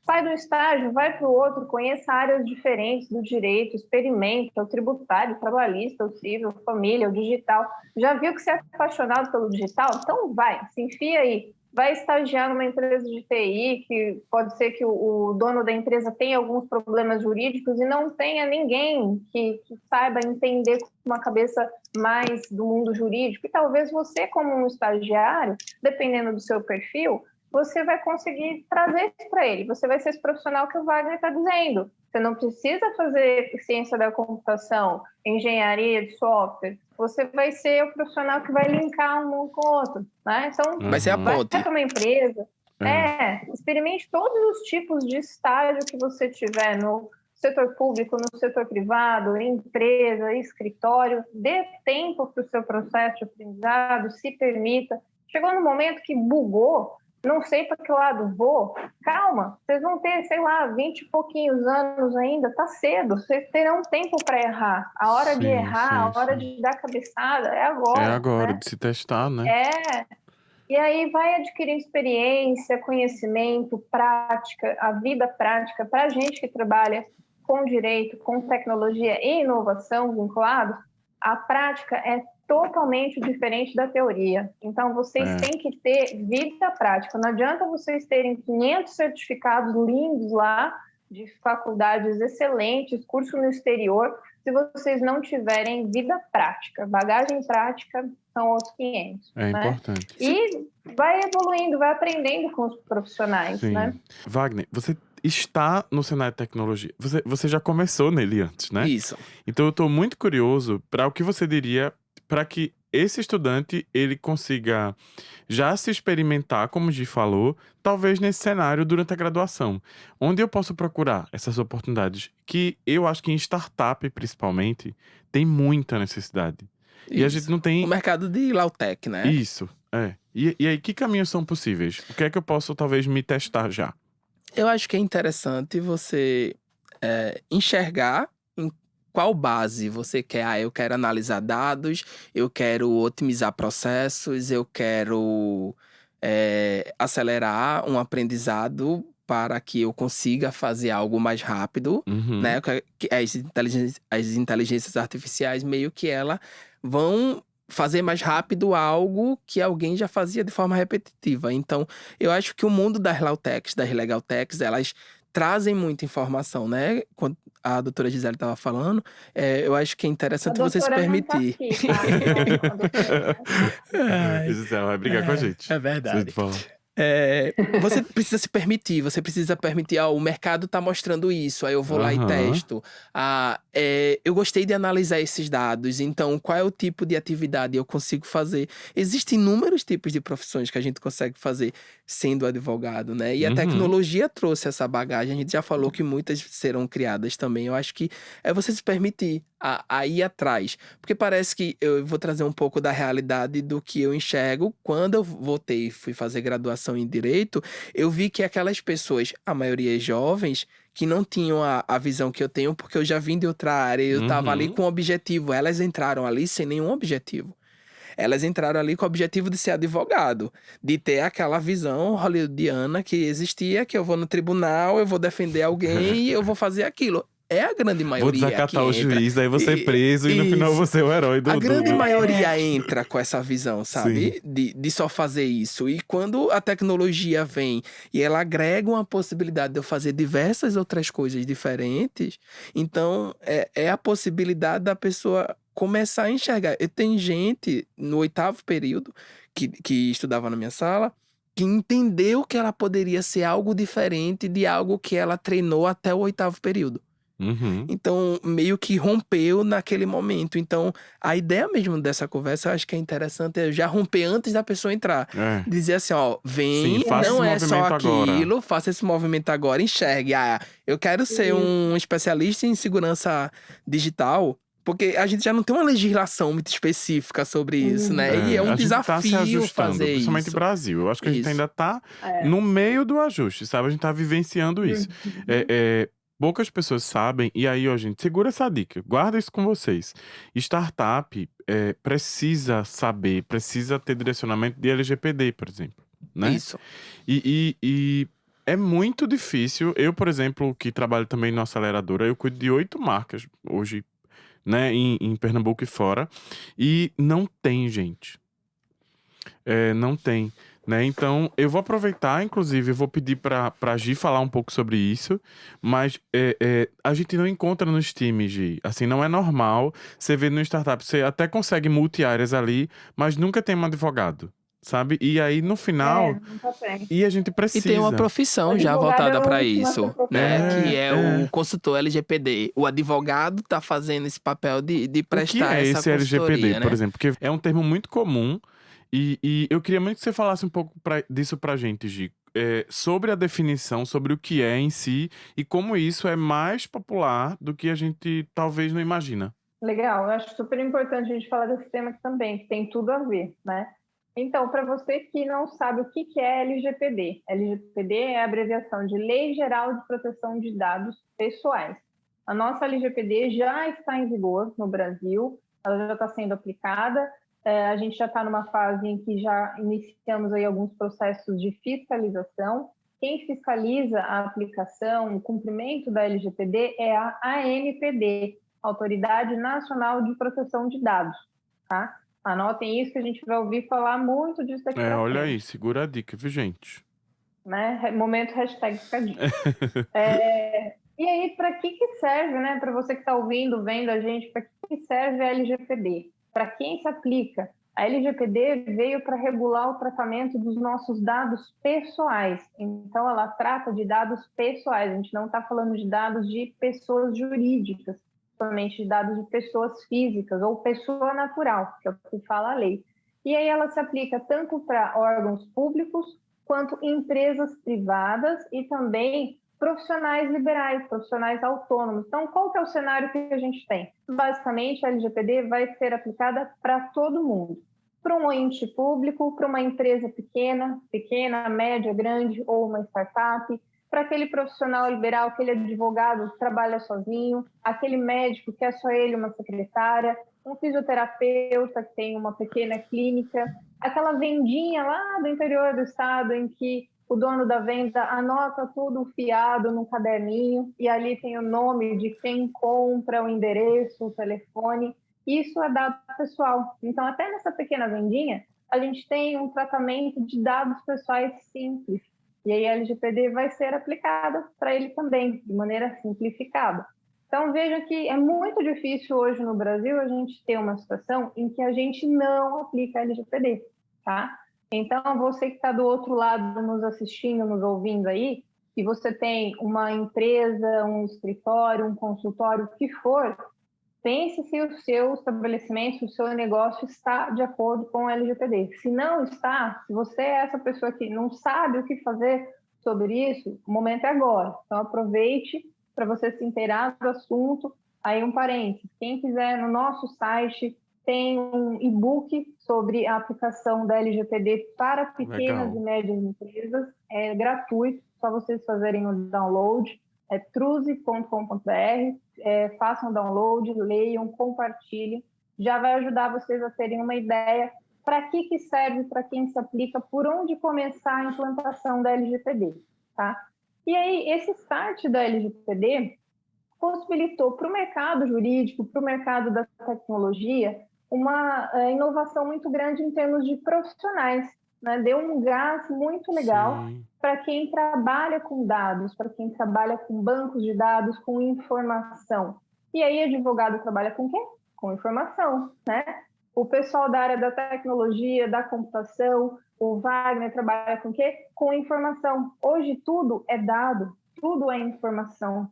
Speaker 3: Sai do estágio, vai para o outro, conheça áreas diferentes do direito, experimenta o tributário, o trabalhista, o civil, família, o digital. Já viu que você é apaixonado pelo digital? Então vai, se enfia aí. Vai estagiar numa empresa de TI, que pode ser que o dono da empresa tenha alguns problemas jurídicos e não tenha ninguém que saiba entender com uma cabeça mais do mundo jurídico. E talvez você, como um estagiário, dependendo do seu perfil, você vai conseguir trazer isso para ele. Você vai ser esse profissional que o Wagner está dizendo. Você não precisa fazer ciência da computação, engenharia de software. Você vai ser o profissional que vai linkar um com o outro, né? Então,
Speaker 2: Vai ser a
Speaker 1: Uhum.
Speaker 2: ponte.
Speaker 3: vai para uma empresa, experimente todos os tipos de estágio que você tiver no setor público, no setor privado, empresa, escritório. Dê tempo para o seu processo de aprendizado, se permita. Chegou no momento que bugou, não sei para que lado vou, calma, vocês vão ter, sei lá, 20 e pouquinhos anos ainda, tá cedo, vocês terão tempo para errar. A hora de
Speaker 1: Sim,
Speaker 3: errar,
Speaker 1: sim,
Speaker 3: a hora
Speaker 1: sim.
Speaker 3: de dar cabeçada é
Speaker 1: É
Speaker 3: agora,
Speaker 1: agora
Speaker 3: né?
Speaker 1: de se testar, né?
Speaker 3: E aí vai adquirir experiência, conhecimento, prática, a vida prática. Para a gente que trabalha com direito, com tecnologia e inovação vinculados, a prática é totalmente diferente da teoria. Então, vocês têm que ter vida prática. Não adianta vocês terem 500 certificados lindos lá, de faculdades excelentes, curso no exterior, se vocês não tiverem vida prática. Bagagem prática são os 500.
Speaker 1: É
Speaker 3: né?
Speaker 1: importante.
Speaker 3: E vai evoluindo, vai aprendendo com os profissionais,
Speaker 1: Sim.
Speaker 3: né?
Speaker 1: Wagner, você está no cenário de tecnologia. Você já começou nele antes, né?
Speaker 2: Isso.
Speaker 1: Então eu estou muito curioso para o que você diria para que esse estudante ele consiga já se experimentar, como o Gi falou, talvez nesse cenário durante a graduação. Onde eu posso procurar essas oportunidades? Que eu acho que em startup, principalmente, tem muita necessidade. E a gente
Speaker 2: Isso.
Speaker 1: não
Speaker 2: O
Speaker 1: tem
Speaker 2: mercado de Lautec, né?
Speaker 1: isso. E aí, que caminhos são possíveis? O que é que eu posso, talvez, me testar já?
Speaker 2: Eu acho que é interessante você enxergar em qual base você quer. Ah, eu quero analisar dados, eu quero otimizar processos, eu quero acelerar um aprendizado para que eu consiga fazer algo mais rápido,
Speaker 1: Uhum.
Speaker 2: né? As inteligências artificiais meio que elas vão fazer mais rápido algo que alguém já fazia de forma repetitiva. Então, eu acho que o mundo das Lautechs, das Legal Techs, elas trazem muita informação, né? Quando a doutora Gisele estava falando, eu acho que é
Speaker 3: A
Speaker 2: interessante você se
Speaker 3: doutora não tá
Speaker 2: permitir.
Speaker 3: aqui, tá? Então, a doutora não tá
Speaker 2: Ai,
Speaker 1: Gisele vai brigar com a gente.
Speaker 2: é
Speaker 1: Se a gente
Speaker 2: verdade.
Speaker 1: falar.
Speaker 2: Você precisa se permitir, você precisa permitir, o mercado tá mostrando isso, aí eu vou lá e
Speaker 1: Aham.
Speaker 2: testo. Eu gostei de analisar esses dados, então qual é o tipo de atividade eu consigo fazer? Existem inúmeros tipos de profissões que a gente consegue fazer sendo advogado, né? E a
Speaker 1: Uhum.
Speaker 2: tecnologia trouxe essa bagagem, a gente já falou que muitas serão criadas também. Eu acho que é você se permitir a ir atrás. Porque parece que eu vou trazer um pouco da realidade do que eu enxergo. Quando eu voltei e fui fazer graduação em Direito, eu vi que aquelas pessoas, a maioria jovens, que não tinham a visão que eu tenho, porque eu já vim de outra área, eu estava ali
Speaker 1: Uhum.
Speaker 2: com um objetivo. Elas entraram ali sem nenhum objetivo. Elas entraram ali com o objetivo de ser advogado, de ter aquela visão hollywoodiana que existia, que eu vou no tribunal, eu vou defender alguém e eu vou fazer aquilo. É a grande
Speaker 1: Vou
Speaker 2: maioria que
Speaker 1: desacatar o
Speaker 2: entra.
Speaker 1: juiz, aí você é preso e no final
Speaker 2: Isso.
Speaker 1: você é o herói
Speaker 2: A
Speaker 1: do...
Speaker 2: grande maioria
Speaker 3: É.
Speaker 2: entra com essa visão,
Speaker 1: Sim.
Speaker 2: sabe? De só fazer isso. E quando a tecnologia vem e ela agrega uma possibilidade de eu fazer diversas outras coisas diferentes, então é a possibilidade da pessoa começar a enxergar. Eu tenho gente no 8º período que estudava na minha sala que entendeu que ela poderia ser algo diferente de algo que ela treinou até o 8º período.
Speaker 1: Uhum.
Speaker 2: Então, meio que rompeu naquele momento. Então, a ideia mesmo dessa conversa, eu acho que é interessante, é já romper antes da pessoa entrar.
Speaker 1: É.
Speaker 2: Dizer assim, ó,
Speaker 1: Sim,
Speaker 2: vem,
Speaker 1: faça
Speaker 2: não
Speaker 1: esse
Speaker 2: é só
Speaker 1: movimento agora.
Speaker 2: aquilo, faça esse movimento agora, enxergue. Eu quero ser
Speaker 3: Isso.
Speaker 2: um especialista em segurança digital, porque a gente já não tem uma legislação muito específica sobre isso, né? E é um
Speaker 1: A gente tá se
Speaker 2: desafio
Speaker 1: ajustando,
Speaker 2: fazer
Speaker 1: principalmente
Speaker 2: isso.
Speaker 1: Brasil. Eu acho que a gente
Speaker 2: Isso.
Speaker 1: ainda tá
Speaker 3: É.
Speaker 1: no meio do ajuste, sabe? A gente tá vivenciando isso.
Speaker 3: Uhum.
Speaker 1: Poucas pessoas sabem, e aí, ó, gente, segura essa dica, guarda isso com vocês. Startup precisa saber, precisa ter direcionamento de LGPD, por exemplo, né?
Speaker 2: Isso.
Speaker 1: E é muito difícil. Eu, por exemplo, que trabalho também na aceleradora, eu cuido de 8 marcas hoje, né, em Pernambuco e fora, e não tem, gente. Não tem, né? Então, eu vou aproveitar, inclusive, eu vou pedir pra Gi falar um pouco sobre isso, mas a gente não encontra nos times, Gi. Assim, não é normal você ver no startup, você até consegue multi-áreas ali, mas nunca tem um advogado, sabe? E aí, no final,
Speaker 3: Nunca tem.
Speaker 1: e a gente
Speaker 2: E tem uma
Speaker 1: precisa.
Speaker 3: O
Speaker 2: profissão já
Speaker 3: advogado é
Speaker 2: voltada
Speaker 3: o
Speaker 2: para
Speaker 3: último a ser
Speaker 2: isso, né? Que
Speaker 3: procurado.
Speaker 2: é o consultor LGPD. O advogado tá fazendo esse papel de
Speaker 1: O que
Speaker 2: prestar
Speaker 1: é
Speaker 2: essa
Speaker 1: esse LGPD,
Speaker 2: consultoria,
Speaker 1: por
Speaker 2: né?
Speaker 1: exemplo? Porque é um termo muito comum e eu queria muito que você falasse um pouco disso pra gente, Gi. Sobre a definição, sobre o que é em si e como isso é mais popular do que a gente talvez não imagina.
Speaker 3: Legal, eu acho super importante a gente falar desse tema aqui também, que tem tudo a ver, né? Então, para você que não sabe o que é LGPD, LGPD é a abreviação de Lei Geral de Proteção de Dados Pessoais. A nossa LGPD já está em vigor no Brasil, ela já está sendo aplicada, a gente já está numa fase em que já iniciamos aí alguns processos de fiscalização. Quem fiscaliza a aplicação, o cumprimento da LGPD é a ANPD, Autoridade Nacional de Proteção de Dados, tá? Anotem isso que a gente vai ouvir falar muito disso daqui para
Speaker 1: Olha aí,
Speaker 3: frente.
Speaker 1: segura a dica, viu, gente?
Speaker 3: Né? Momento hashtag fica a dica. E aí, para que serve, né? Para você que está ouvindo, vendo a gente, para que serve a LGPD? Para quem se aplica? A LGPD veio para regular o tratamento dos nossos dados pessoais. Então, ela trata de dados pessoais. A gente não está falando de dados de pessoas jurídicas, somente de dados de pessoas físicas ou pessoa natural, que é o que fala a lei. E aí ela se aplica tanto para órgãos públicos quanto empresas privadas e também profissionais liberais, profissionais autônomos. Então, qual que é o cenário que a gente tem? Basicamente, a LGPD vai ser aplicada para todo mundo. Para um ente público, para uma empresa pequena, média, grande ou uma startup, para aquele profissional liberal, aquele advogado que trabalha sozinho, aquele médico que é só ele uma secretária, um fisioterapeuta que tem uma pequena clínica, aquela vendinha lá do interior do estado em que o dono da venda anota tudo fiado no caderninho e ali tem o nome de quem compra, o endereço, o telefone. isso é dado pessoal. Então, até nessa pequena vendinha, a gente tem um tratamento de dados pessoais simples. E aí a LGPD vai ser aplicada para ele também, de maneira simplificada. Então, veja que é muito difícil hoje no Brasil a gente ter uma situação em que a gente não aplica a LGPD, tá? Então, você que está do outro lado nos assistindo, nos ouvindo aí, e você tem uma empresa, um escritório, um consultório, o que for, pense se o seu estabelecimento, o seu negócio está de acordo com o LGPD. Se não está, se você é essa pessoa que não sabe o que fazer sobre isso, o momento é agora. Então, aproveite para você se inteirar do assunto. Aí, um parênteses, quem quiser, no nosso site tem um e-book sobre a aplicação da LGPD para pequenas e médias empresas. É gratuito, só vocês fazerem o download. É truze.com.br. Façam download, leiam, compartilhem. Já vai ajudar vocês a terem uma ideia para que serve, para quem se aplica, por onde começar a implantação da LGPD. Tá? E aí, esse start da LGPD possibilitou para o mercado jurídico, para o mercado da tecnologia, uma inovação muito grande em termos de profissionais. Né? Deu um gás muito legal para quem trabalha com dados, para quem trabalha com bancos de dados, com informação. E aí, advogado trabalha com quê? Com informação, né? O pessoal da área da tecnologia, da computação, o Wagner trabalha com quê? Com informação. Hoje tudo é dado, tudo é informação.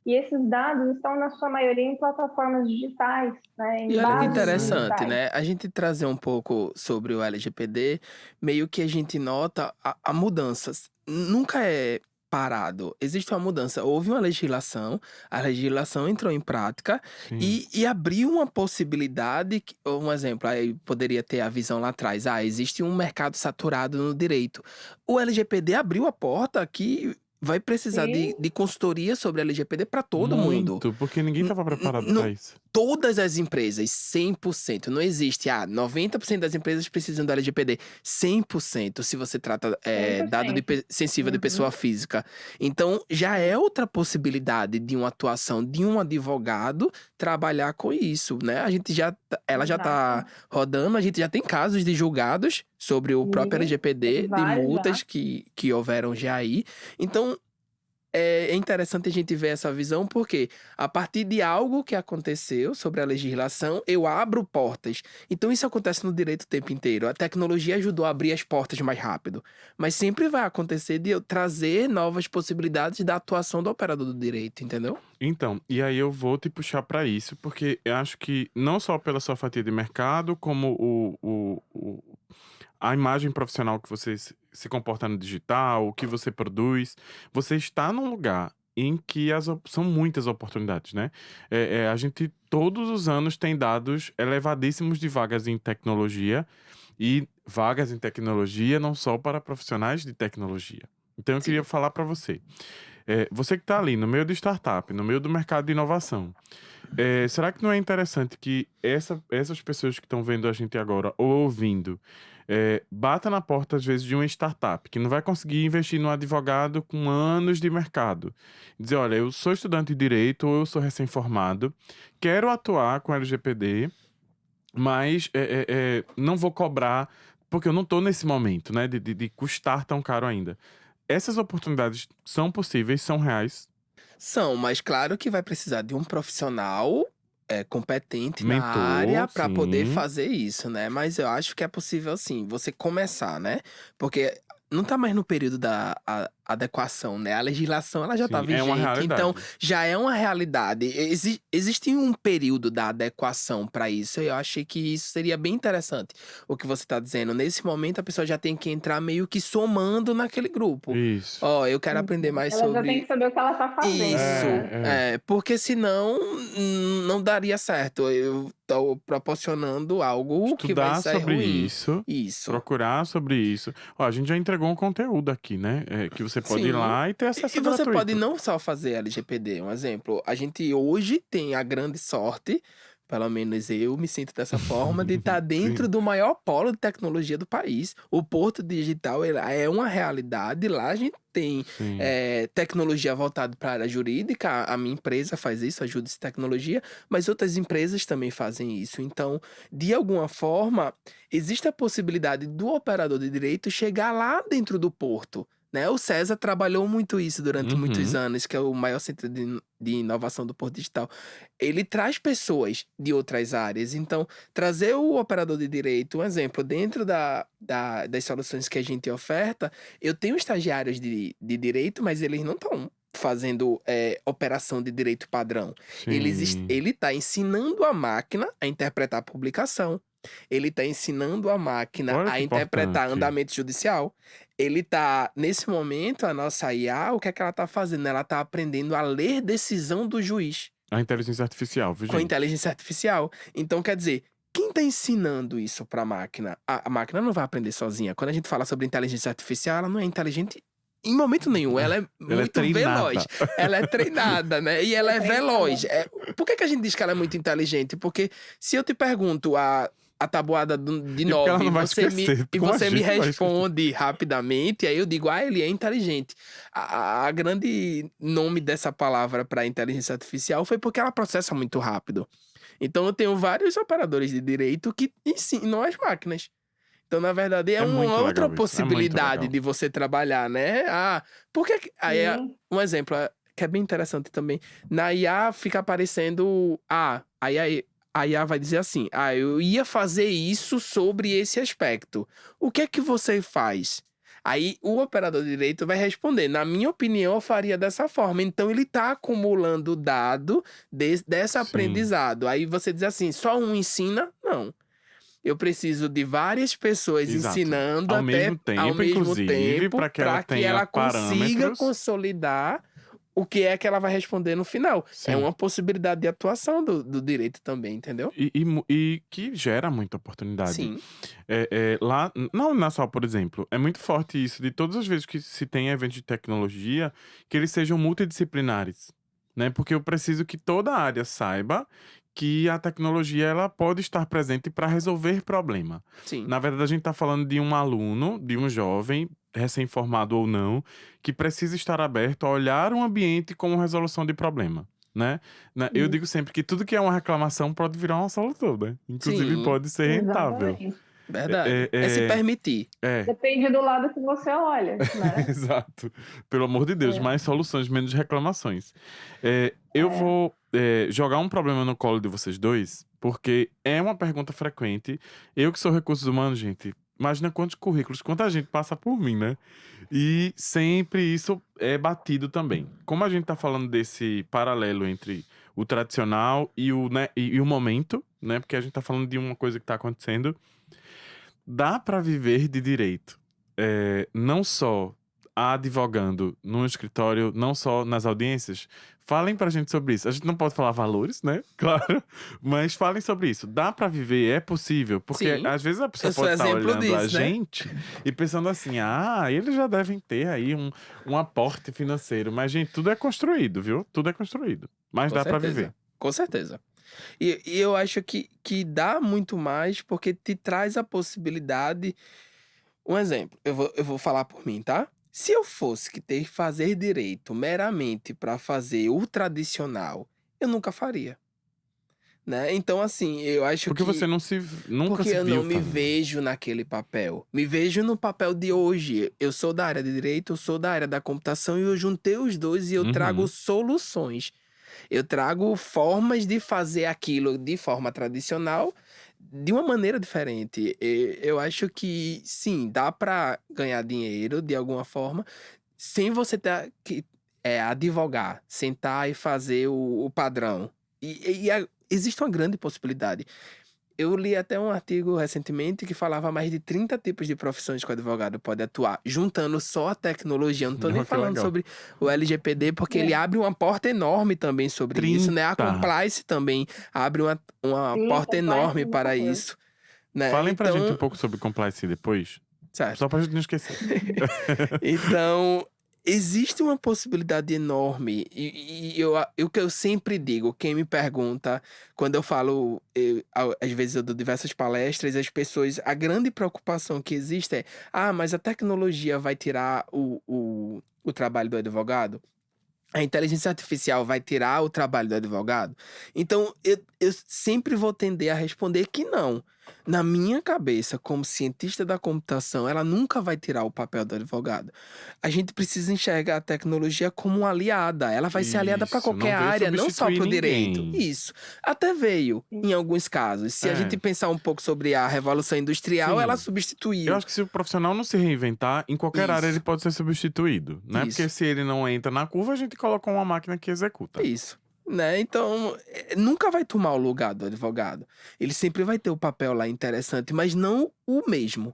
Speaker 3: E esses dados estão, na sua maioria, em plataformas digitais, né? Em
Speaker 2: E olha que
Speaker 3: bases
Speaker 2: interessante,
Speaker 3: digitais.
Speaker 2: né? A gente trazer um pouco sobre o LGPD, meio que a gente nota a mudanças. Nunca é parado. Existe uma mudança. Houve uma legislação, a legislação entrou em prática e abriu uma possibilidade. Um exemplo, aí poderia ter a visão lá atrás. Existe um mercado saturado no direito. O LGPD abriu a porta que vai precisar de consultoria sobre LGPD para todo mundo.
Speaker 1: Muito, porque ninguém estava preparado para isso.
Speaker 2: Todas as empresas, 100%. Não existe, 90% das empresas precisam do LGPD. 100%, se você trata dado sensível de pessoa física. Então, já é outra possibilidade de uma atuação de um advogado trabalhar com isso, né? Ela já tá rodando, a gente já tem casos de julgados sobre o próprio LGPD, de multas que houveram já aí. Então, é interessante a gente ver essa visão, porque a partir de algo que aconteceu sobre a legislação, eu abro portas. Então, isso acontece no direito o tempo inteiro. A tecnologia ajudou a abrir as portas mais rápido. Mas sempre vai acontecer de eu trazer novas possibilidades da atuação do operador do direito, entendeu?
Speaker 1: Então, e aí eu vou te puxar para isso, porque eu acho que não só pela sua fatia de mercado, como a imagem profissional que você se comporta no digital, o que você produz, você está num lugar em que são muitas oportunidades, né? A gente todos os anos tem dados elevadíssimos de vagas em tecnologia, e vagas em tecnologia não só para profissionais de tecnologia. Então eu queria falar para você. Você que está ali no meio de startup, no meio do mercado de inovação, será que não é interessante que essas pessoas que estão vendo a gente agora ou ouvindo, bata na porta, às vezes, de uma startup que não vai conseguir investir num advogado com anos de mercado? Dizer, olha, eu sou estudante de direito ou eu sou recém-formado, quero atuar com LGPD, mas não vou cobrar, porque eu não estou nesse momento, né, de custar tão caro ainda. Essas oportunidades são possíveis, são reais.
Speaker 2: São, mas claro que vai precisar de um profissional competente na
Speaker 1: Mentor,
Speaker 2: área para poder
Speaker 1: sim.
Speaker 2: fazer isso, né? Mas eu acho que é possível, sim, você começar, né? Porque não tá mais no período da adequação, né? A legislação, ela já tá
Speaker 1: Sim, é uma
Speaker 2: vigente, então
Speaker 1: realidade.
Speaker 2: já é uma realidade. Existe um período da adequação para isso, e eu achei que isso seria bem interessante. O que você tá dizendo, nesse momento a pessoa já tem que entrar meio que somando naquele grupo.
Speaker 1: Isso.
Speaker 2: Eu quero aprender mais
Speaker 3: Ela já tem
Speaker 2: sobre
Speaker 3: que saber o que ela está fazendo.
Speaker 2: isso,
Speaker 3: Né?
Speaker 2: porque senão não daria certo. Eu tô proporcionando algo que vai
Speaker 1: Estudar
Speaker 2: ser
Speaker 1: sobre
Speaker 2: ruim.
Speaker 1: isso,
Speaker 2: Isso.
Speaker 1: procurar sobre isso. Ó, a gente já entregou um conteúdo aqui, né? Que você pode ir
Speaker 2: Sim.
Speaker 1: lá e ter
Speaker 2: E
Speaker 1: acesso
Speaker 2: você pode
Speaker 1: gratuito.
Speaker 2: não só fazer LGPD, um exemplo. A gente hoje tem a grande sorte, Pelo menos eu me sinto dessa forma, de estar dentro do maior polo de tecnologia do país. O Porto Digital é uma realidade. Lá a gente tem
Speaker 1: Sim.
Speaker 2: tecnologia voltada para a área jurídica. A minha empresa faz isso, a Judice Tecnologia, mas outras empresas também fazem isso. Então, de alguma forma, existe a possibilidade do operador de direito chegar lá dentro do porto, né? O César trabalhou muito isso durante muitos anos, que é o maior centro de inovação do Porto Digital. Ele traz pessoas de outras áreas. Então, trazer o operador de direito, um exemplo, dentro das soluções que a gente oferta, eu tenho estagiários de direito, mas eles não estão fazendo operação de direito padrão.
Speaker 1: Sim.
Speaker 2: Ele está ensinando a máquina a interpretar a publicação. Ele está ensinando a máquina
Speaker 1: Olha
Speaker 2: a
Speaker 1: que
Speaker 2: interpretar
Speaker 1: importante.
Speaker 2: andamento judicial. Ele está, nesse momento, a nossa IA, o que é que ela está fazendo? Ela está aprendendo a ler decisão do juiz
Speaker 1: A inteligência artificial, viu,
Speaker 2: com a
Speaker 1: gente?
Speaker 2: inteligência artificial. Então, quer dizer, quem está ensinando isso para a máquina? A máquina não vai aprender sozinha. Quando a gente fala sobre inteligência artificial, ela não é inteligente em momento nenhum. Ela é muito
Speaker 1: treinada.
Speaker 2: veloz. Ela é treinada, né? E ela é veloz. Por que a gente diz que ela é muito inteligente? Porque se eu te pergunto a tabuada de
Speaker 1: porque ela
Speaker 2: 9
Speaker 1: não vai
Speaker 2: você
Speaker 1: esquecer,
Speaker 2: e
Speaker 1: como a
Speaker 2: você me
Speaker 1: gente vai
Speaker 2: responde rapidamente, aí eu digo, ele é inteligente. A grande nome dessa palavra para inteligência artificial foi porque ela processa muito rápido. Então eu tenho vários operadores de direito que ensinam as máquinas. Então, na verdade,
Speaker 1: É muito
Speaker 2: uma
Speaker 1: legal
Speaker 2: outra
Speaker 1: isso, é muito
Speaker 2: possibilidade
Speaker 1: legal.
Speaker 2: de você trabalhar, né? Por que aí
Speaker 3: Sim.
Speaker 2: um exemplo que é bem interessante também. Na IA fica aparecendo aí a IA vai dizer assim: eu ia fazer isso sobre esse aspecto. O que é que você faz? Aí o operador de direito vai responder: na minha opinião, eu faria dessa forma. Então ele está acumulando dado desse aprendizado. Aí você diz assim: só um ensina? Não. Eu preciso de várias pessoas
Speaker 1: Exato.
Speaker 2: ensinando
Speaker 1: Ao mesmo tempo, inclusive, para que ela tenha
Speaker 2: consiga
Speaker 1: parâmetros.
Speaker 2: consolidar o que é que ela vai responder no final. É
Speaker 1: Sim.
Speaker 2: uma possibilidade de atuação do direito também, entendeu?
Speaker 1: E que gera muita oportunidade.
Speaker 2: Sim.
Speaker 1: Lá, não na só, por exemplo, é muito forte isso de todas as vezes que se tem eventos de tecnologia, que eles sejam multidisciplinares, né? Porque eu preciso que toda a área saiba que a tecnologia ela pode estar presente para resolver problema.
Speaker 2: Sim.
Speaker 1: Na verdade, a gente está falando de um aluno, de um jovem, recém-formado ou não, que precisa estar aberto a olhar um ambiente como resolução de problema. Né? Eu digo sempre que tudo que é uma reclamação pode virar uma solução, né? Inclusive
Speaker 2: Sim.
Speaker 1: pode ser rentável.
Speaker 3: Exatamente.
Speaker 2: Verdade. É se permitir.
Speaker 3: Depende do lado que você olha, né?
Speaker 1: Exato. Pelo amor de Deus, mais soluções, menos reclamações. Eu vou jogar um problema no colo de vocês dois, porque é uma pergunta frequente. Eu que sou recursos humanos, gente, imagina quantos currículos, quanta gente passa por mim, né? E sempre isso é batido também. Como a gente tá falando desse paralelo entre o tradicional e o momento, né? Porque a gente tá falando de uma coisa que tá acontecendo. Dá para viver de direito, não só advogando num escritório, não só nas audiências? Falem pra gente sobre isso. A gente não pode falar valores, né? Claro, mas falem sobre isso. Dá pra viver? É possível? Porque
Speaker 2: Sim.
Speaker 1: às vezes a pessoa
Speaker 2: Eu sou
Speaker 1: pode estar
Speaker 2: exemplo
Speaker 1: olhando a
Speaker 2: disso, né?
Speaker 1: gente e pensando assim: eles já devem ter aí um aporte financeiro. Mas, gente, tudo é construído, viu? Tudo é construído. Mas
Speaker 2: Com
Speaker 1: dá pra
Speaker 2: certeza.
Speaker 1: viver.
Speaker 2: Com certeza. E eu acho que dá muito mais porque te traz a possibilidade. Um exemplo, eu vou falar por mim, tá? Se eu fosse que ter que fazer direito meramente para fazer o tradicional, eu nunca faria, né? Então, assim, eu acho
Speaker 1: Porque você
Speaker 2: que.
Speaker 1: nunca
Speaker 2: Porque
Speaker 1: se
Speaker 2: eu
Speaker 1: viu
Speaker 2: não me
Speaker 1: fazendo.
Speaker 2: vejo naquele papel. Me vejo no papel de hoje. Eu sou da área de direito, eu sou da área da computação e eu juntei os dois e eu trago soluções. Eu trago formas de fazer aquilo de forma tradicional de uma maneira diferente. Eu acho que, sim, dá para ganhar dinheiro de alguma forma sem você ter que advogar, sentar e fazer o padrão. Existe uma grande possibilidade. Eu li até um artigo recentemente que falava mais de 30 tipos de profissões que o advogado pode atuar, juntando só a tecnologia. Eu não tô nem
Speaker 1: Que
Speaker 2: falando
Speaker 1: legal.
Speaker 2: sobre o LGPD, porque ele abre uma porta enorme também sobre isso, né? A
Speaker 1: 30.
Speaker 2: compliance também abre uma
Speaker 3: Sim,
Speaker 2: porta
Speaker 3: compliance
Speaker 2: enorme
Speaker 3: é muita
Speaker 2: para
Speaker 3: coisa.
Speaker 2: isso, né?
Speaker 1: Falem pra gente um
Speaker 2: Então,
Speaker 1: pouco sobre compliance depois.
Speaker 2: certo.
Speaker 1: Só pra gente não esquecer.
Speaker 2: Então, existe uma possibilidade enorme, o que eu sempre digo, quem me pergunta, quando eu falo, às vezes eu dou diversas palestras, as pessoas, a grande preocupação que existe é, mas a tecnologia vai tirar o trabalho do advogado? A inteligência artificial vai tirar o trabalho do advogado? Então, eu sempre vou tender a responder que não. Na minha cabeça, como cientista da computação, ela nunca vai tirar o papel do advogado. A gente precisa enxergar a tecnologia como uma aliada. Ela vai ser aliada para
Speaker 1: Isso,
Speaker 2: qualquer
Speaker 1: não veio
Speaker 2: área, não só
Speaker 1: substituir
Speaker 2: para o direito.
Speaker 1: ninguém.
Speaker 2: Isso. Até veio, em alguns casos. Se a
Speaker 1: É,
Speaker 2: gente pensar um pouco sobre a Revolução Industrial, ela
Speaker 1: sim. Eu
Speaker 2: substituiu.
Speaker 1: acho que se o profissional não se reinventar, em qualquer área ele
Speaker 2: Isso,
Speaker 1: pode ser substituído, né? Porque
Speaker 2: isso.
Speaker 1: se ele não entra na curva, a gente coloca uma máquina que executa.
Speaker 2: Isso, né? Então, nunca vai tomar o lugar do advogado. Ele sempre vai ter o papel lá interessante, mas não o mesmo.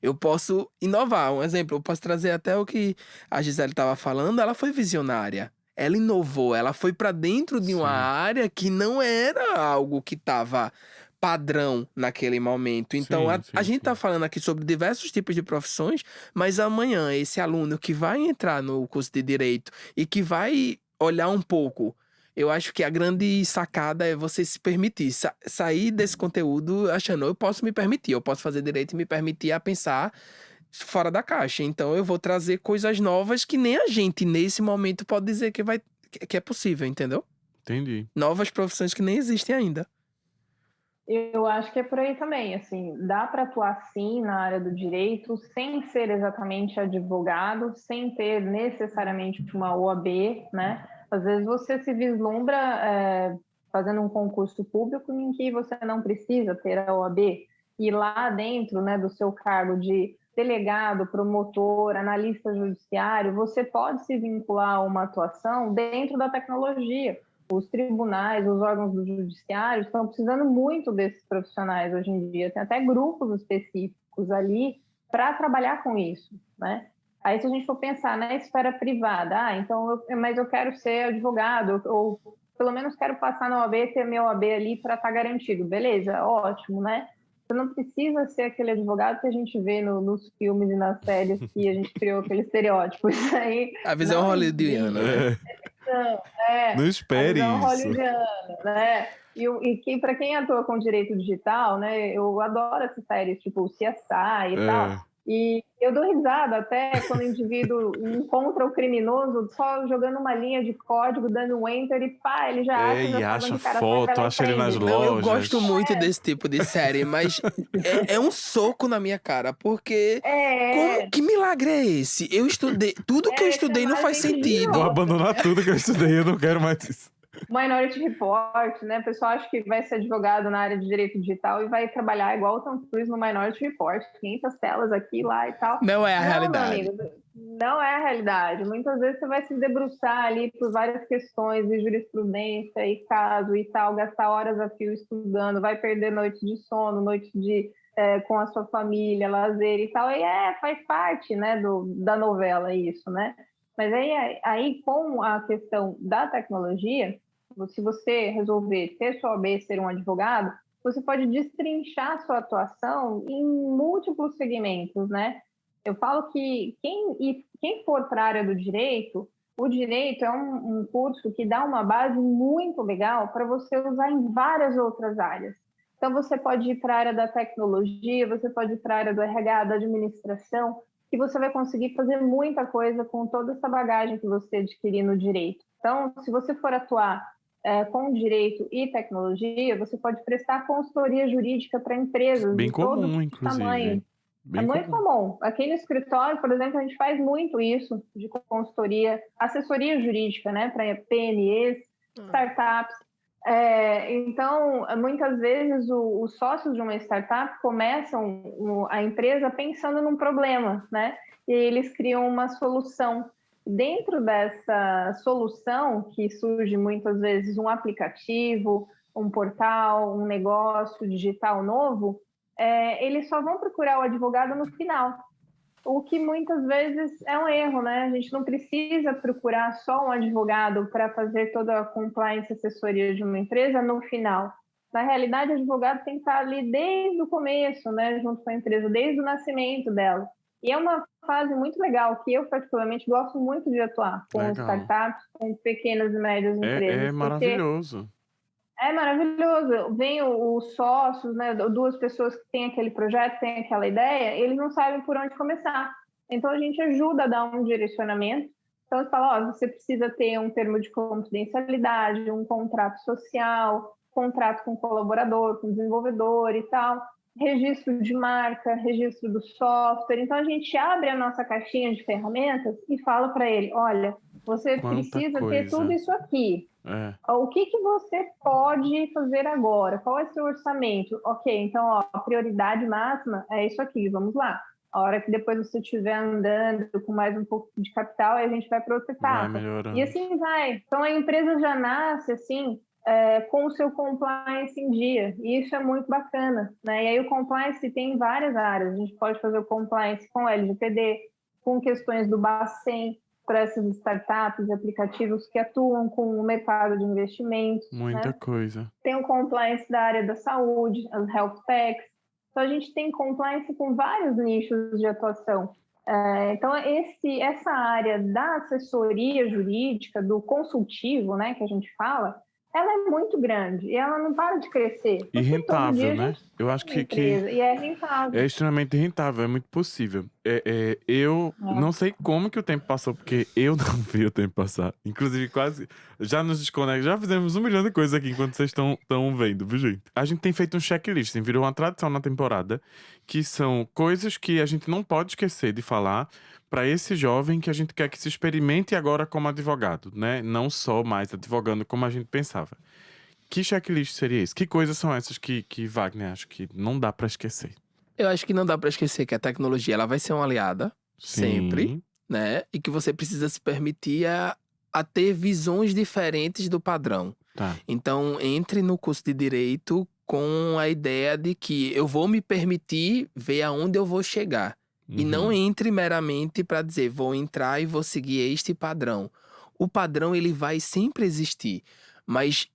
Speaker 2: Eu posso inovar. Um exemplo, eu posso trazer até o que a Gisele estava falando. Ela foi visionária. Ela inovou, ela foi para dentro de uma
Speaker 1: Sim,
Speaker 2: área que não era algo que estava padrão naquele momento. Então,
Speaker 1: sim,
Speaker 2: a
Speaker 1: sim,
Speaker 2: gente está
Speaker 1: sim.
Speaker 2: falando aqui sobre diversos tipos de profissões, mas amanhã esse aluno que vai entrar no curso de direito e que vai olhar um pouco, eu acho que a grande sacada é você se permitir sair desse conteúdo achando, eu posso me permitir, eu posso fazer direito e me permitir a pensar fora da caixa. Então eu vou trazer coisas novas que nem a gente nesse momento pode dizer que é possível, entendeu?
Speaker 1: Entendi.
Speaker 2: Novas profissões que nem existem ainda.
Speaker 3: Eu acho que é por aí também, assim, dá para atuar sim na área do direito, sem ser exatamente advogado, sem ter necessariamente uma OAB, né? Às vezes você se vislumbra fazendo um concurso público em que você não precisa ter a OAB, e lá dentro, né, do seu cargo de delegado, promotor, analista judiciário, você pode se vincular a uma atuação dentro da tecnologia. Os tribunais, os órgãos do judiciário estão precisando muito desses profissionais hoje em dia. Tem até grupos específicos ali para trabalhar com isso, né? Aí, se a gente for pensar na esfera privada, então, mas eu quero ser advogado, ou pelo menos quero passar na OAB, ter meu OAB ali para estar garantido. Beleza, ótimo, né? Você não precisa ser aquele advogado que a gente vê nos filmes e nas séries que a gente criou aquele estereótipo. Isso aí
Speaker 2: A visão
Speaker 3: não
Speaker 2: hollywoodiana,
Speaker 3: existe.
Speaker 2: né?
Speaker 1: É,
Speaker 3: Não,
Speaker 1: não
Speaker 3: a
Speaker 1: espere
Speaker 3: visão
Speaker 1: isso.
Speaker 3: hollywoodiana, né? E que para quem atua com direito digital, né? Eu adoro essas séries tipo CSI e tal.
Speaker 1: É.
Speaker 3: E eu dou risada até quando o indivíduo encontra o criminoso só jogando uma linha de código, dando um enter e pá, ele já
Speaker 1: É,
Speaker 3: acha,
Speaker 1: e
Speaker 3: já sabe
Speaker 1: acha
Speaker 3: onde o cara tá e vai
Speaker 1: foto,
Speaker 3: lá e
Speaker 1: acha ele nas
Speaker 3: prende.
Speaker 2: Não, eu gosto
Speaker 1: lojas.
Speaker 2: muito desse tipo de série, mas é um soco na minha cara, porque como
Speaker 3: É,
Speaker 2: que milagre é esse? Eu estudei, tudo que eu estudei não
Speaker 3: chamar a
Speaker 2: faz
Speaker 3: gente de
Speaker 1: Vou
Speaker 2: sentido.
Speaker 3: volta.
Speaker 1: abandonar tudo que eu estudei, eu não quero mais isso.
Speaker 3: Minority Report, né? O pessoal acha que vai ser advogado na área de direito digital e vai trabalhar igual o Tom Cruise no Minority Report, 500 telas aqui, lá e tal.
Speaker 2: Não é a
Speaker 3: Não, meu
Speaker 2: realidade.
Speaker 3: amigo, não é a realidade. Muitas vezes você vai se debruçar ali por várias questões de jurisprudência e caso e tal, gastar horas a fio estudando, vai perder noite de sono, noite com a sua família, lazer e tal. E faz parte, né, da novela isso, né? Mas aí com a questão da tecnologia, se você resolver ter sua OAB, ser um advogado, você pode destrinchar sua atuação em múltiplos segmentos, né? Eu falo que quem for para a área do direito, o direito é um curso que dá uma base muito legal para você usar em várias outras áreas. Então, você pode ir para a área da tecnologia, você pode ir para a área do RH, da administração, que você vai conseguir fazer muita coisa com toda essa bagagem que você adquirir no direito. Então, se você for atuar com direito e tecnologia, você pode prestar consultoria jurídica para empresas
Speaker 1: Bem
Speaker 3: de todo
Speaker 1: comum,
Speaker 3: tipo de tamanho.
Speaker 1: inclusive.
Speaker 3: É
Speaker 1: Bem
Speaker 3: muito
Speaker 1: comum.
Speaker 3: comum. Aqui no escritório, por exemplo, a gente faz muito isso de consultoria, assessoria jurídica, né, para PMEs, startups. Então, muitas vezes os sócios de uma startup começam a empresa pensando num problema, né? E eles criam uma solução. Dentro dessa solução, que surge muitas vezes um aplicativo, um portal, um negócio digital novo, eles só vão procurar o advogado no final. O que muitas vezes é um erro, né? A gente não precisa procurar só um advogado para fazer toda a compliance assessoria de uma empresa no final. Na realidade, o advogado tem que estar ali desde o começo, né? Junto com a empresa, desde o nascimento dela. E é uma fase muito legal, que eu particularmente gosto muito de atuar com
Speaker 1: Legal.
Speaker 3: startups, com pequenas e médias
Speaker 1: É
Speaker 3: empresas, porque
Speaker 1: maravilhoso.
Speaker 3: é maravilhoso. Vem os sócios, né, duas pessoas que têm aquele projeto, têm aquela ideia, eles não sabem por onde começar. Então, a gente ajuda a dar um direcionamento. Então, você fala, ó, você precisa ter um termo de confidencialidade, um contrato social, contrato com o colaborador, com o desenvolvedor e tal, registro de marca, registro do software. Então, a gente abre a nossa caixinha de ferramentas e fala para ele, olha, você
Speaker 1: Quanta
Speaker 3: precisa ter tudo
Speaker 1: coisa.
Speaker 3: isso aqui.
Speaker 1: É.
Speaker 3: O que você pode fazer agora? Qual é o seu orçamento? Ok, então ó, a prioridade máxima é isso aqui, vamos lá. A hora que depois você estiver andando com mais um pouco de capital, aí a gente vai para outra
Speaker 1: Vai
Speaker 3: etapa. E
Speaker 1: melhorando.
Speaker 3: assim vai. Então a empresa já nasce assim, com o seu compliance em dia. E isso é muito bacana, né? E aí o compliance tem várias áreas. A gente pode fazer o compliance com LGPD, com questões do Bacen, para essas startups e aplicativos que atuam com o mercado de investimentos,
Speaker 1: Muita
Speaker 3: né?
Speaker 1: coisa.
Speaker 3: Tem o compliance da área da saúde, as health techs. Então, a gente tem compliance com vários nichos de atuação. Então, essa área da assessoria jurídica, do consultivo, né, que a gente fala, ela é muito grande e ela não para de crescer,
Speaker 1: E
Speaker 3: porque todo dia
Speaker 1: rentável,
Speaker 3: a
Speaker 1: né?
Speaker 3: gente
Speaker 1: Eu acho
Speaker 3: tem uma
Speaker 1: que
Speaker 3: empresa e é
Speaker 1: é
Speaker 3: rentável.
Speaker 1: extremamente rentável, é muito possível. Eu não sei como que o tempo passou, porque eu não vi o tempo passar. Inclusive, quase já nos desconecta. Já fizemos 1 milhão de coisas aqui enquanto vocês estão vendo, viu, gente? A gente tem feito um checklist, virou uma tradição na temporada, que são coisas que a gente não pode esquecer de falar para esse jovem que a gente quer que se experimente agora como advogado, né? Não só mais advogando como a gente pensava. Que checklist seria esse? Que coisas são essas que Wagner acha que não dá pra esquecer?
Speaker 2: Eu acho que não dá pra esquecer que a tecnologia ela vai ser uma aliada, sempre,
Speaker 1: Sim,
Speaker 2: né? E que você precisa se permitir a ter visões diferentes do padrão.
Speaker 1: tá.
Speaker 2: Então, entre no curso de Direito com a ideia de que eu vou me permitir ver aonde eu vou chegar. E não
Speaker 1: Uhum.
Speaker 2: entre meramente para dizer, vou entrar e vou seguir este padrão. O padrão, ele vai sempre existir, mas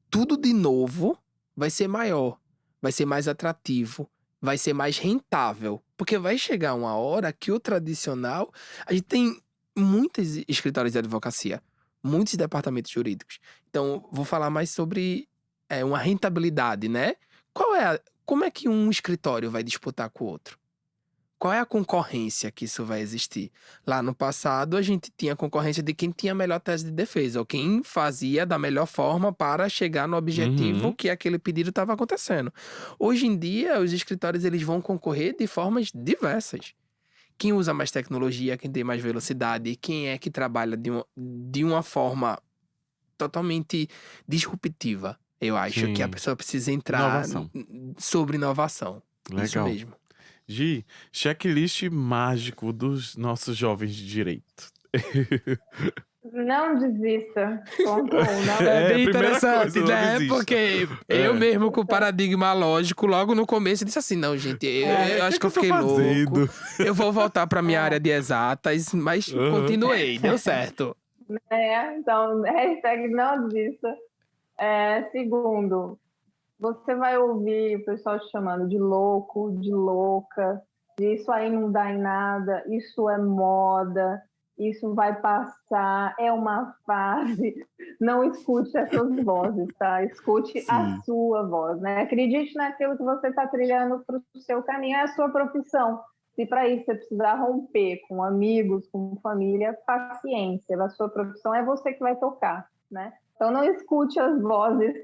Speaker 2: tudo de novo vai ser maior, vai ser mais atrativo, vai ser mais rentável. Porque vai chegar uma hora que o tradicional. A gente tem muitos escritórios de advocacia, muitos departamentos jurídicos. Então, vou falar mais sobre uma rentabilidade, né? Como é que um escritório vai disputar com o outro? Qual é a concorrência que isso vai existir? Lá no passado, a gente tinha concorrência de quem tinha a melhor tese de defesa, ou quem fazia da melhor forma para chegar no objetivo
Speaker 1: Uhum.
Speaker 2: que aquele pedido estava acontecendo. Hoje em dia, os escritórios eles vão concorrer de formas diversas. Quem usa mais tecnologia, quem tem mais velocidade, quem é que trabalha de uma forma totalmente disruptiva. Eu acho que a
Speaker 1: Sim.
Speaker 2: pessoa precisa entrar
Speaker 1: Inovação.
Speaker 2: sobre inovação. Isso
Speaker 1: Legal.
Speaker 2: mesmo.
Speaker 1: Gi, checklist mágico dos nossos jovens de direito.
Speaker 3: Não desista. Ponto 1, não
Speaker 2: É
Speaker 1: É,
Speaker 2: bem
Speaker 1: primeira
Speaker 2: interessante,
Speaker 1: coisa, não
Speaker 2: né?
Speaker 1: desista.
Speaker 2: Porque eu
Speaker 1: É.
Speaker 2: mesmo com o paradigma lógico, logo no começo eu disse assim, não, gente, eu
Speaker 1: O
Speaker 2: acho que
Speaker 1: que
Speaker 2: eu
Speaker 1: eu tô
Speaker 2: fiquei louco.
Speaker 1: fazendo?
Speaker 2: Eu vou voltar pra minha área de exatas, mas
Speaker 1: Aham.
Speaker 2: continuei, deu certo.
Speaker 3: Então, hashtag não desista. Segundo, você vai ouvir o pessoal te chamando de louco, de louca, de isso aí não dá em nada, isso é moda, isso vai passar, é uma fase. Não escute essas vozes, tá? Escute a
Speaker 1: Sim.
Speaker 3: sua voz, né? Acredite naquilo que você está trilhando para o seu caminho, é a sua profissão. Se para isso você precisar romper com amigos, com família, paciência. A sua profissão é você que vai tocar, né? Então não escute as vozes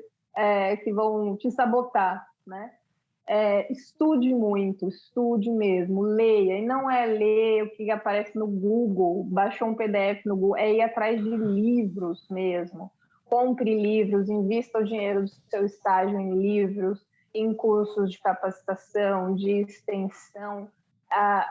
Speaker 3: que vão te sabotar, né? Estude muito, estude mesmo, leia. E não é ler o que aparece no Google, baixou um PDF no Google, é ir atrás de livros mesmo. Compre livros, invista o dinheiro do seu estágio em livros, em cursos de capacitação, de extensão.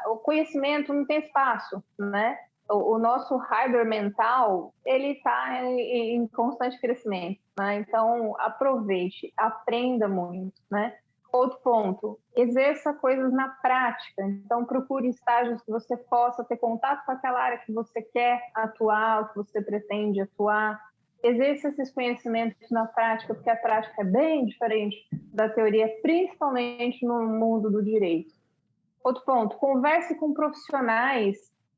Speaker 3: O conhecimento não tem espaço, né? O nosso hardware mental, ele está em constante crescimento, né? Então, aproveite, aprenda muito, né? Outro ponto, exerça coisas na prática. Então, procure estágios que você possa ter contato com aquela área que você quer atuar, que você pretende atuar. Exerça esses conhecimentos na prática, porque a prática é bem diferente da teoria, principalmente no mundo do direito. Outro ponto, converse com profissionais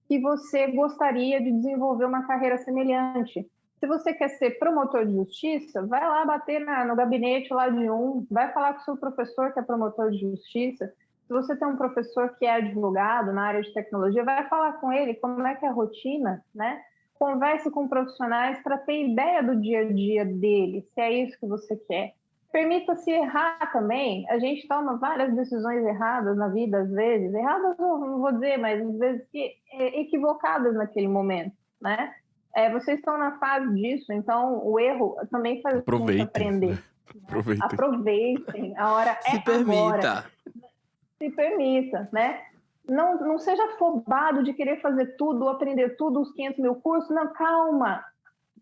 Speaker 3: que você gostaria de desenvolver uma carreira semelhante. Se você quer ser promotor de justiça, vai lá bater no gabinete lá de vai falar com o seu professor que é promotor de justiça. Se você tem um professor que é advogado na área de tecnologia, vai falar com ele como é que é a rotina, né? Converse com profissionais para ter ideia do dia a dia dele, se é isso que você quer. Permita-se errar também. A gente toma várias decisões erradas na vida, às vezes. Erradas, não vou dizer, mas às vezes equivocadas naquele momento, né? Vocês estão na fase disso, então o erro também faz a gente
Speaker 1: Aproveitem,
Speaker 3: aprender.
Speaker 1: né? Aproveitem.
Speaker 3: Aproveitem, a hora
Speaker 2: Se
Speaker 3: é
Speaker 2: permita.
Speaker 3: agora. Se permita, né? Não seja afobado de querer fazer tudo, aprender tudo, os 500 mil cursos. Não, calma.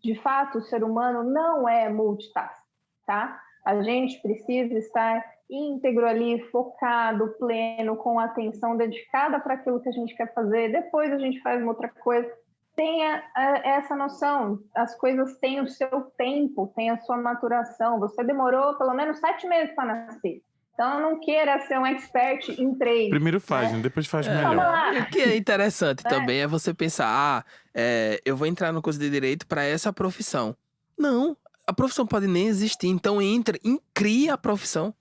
Speaker 3: De fato, o ser humano não é multitask, tá? A gente precisa estar íntegro ali, focado, pleno, com atenção dedicada para aquilo que a gente quer fazer. Depois a gente faz uma outra coisa. Tenha essa noção. As coisas têm o seu tempo, têm a sua maturação. Você demorou pelo menos 7 meses para nascer. Então, não queira ser um expert em 3.
Speaker 1: Primeiro faz,
Speaker 3: né?
Speaker 1: né? Depois faz
Speaker 2: É,
Speaker 1: melhor.
Speaker 2: e o que é interessante também é você pensar, eu vou entrar no curso de Direito para essa profissão. Não, a profissão pode nem existir, então entre e cria a profissão.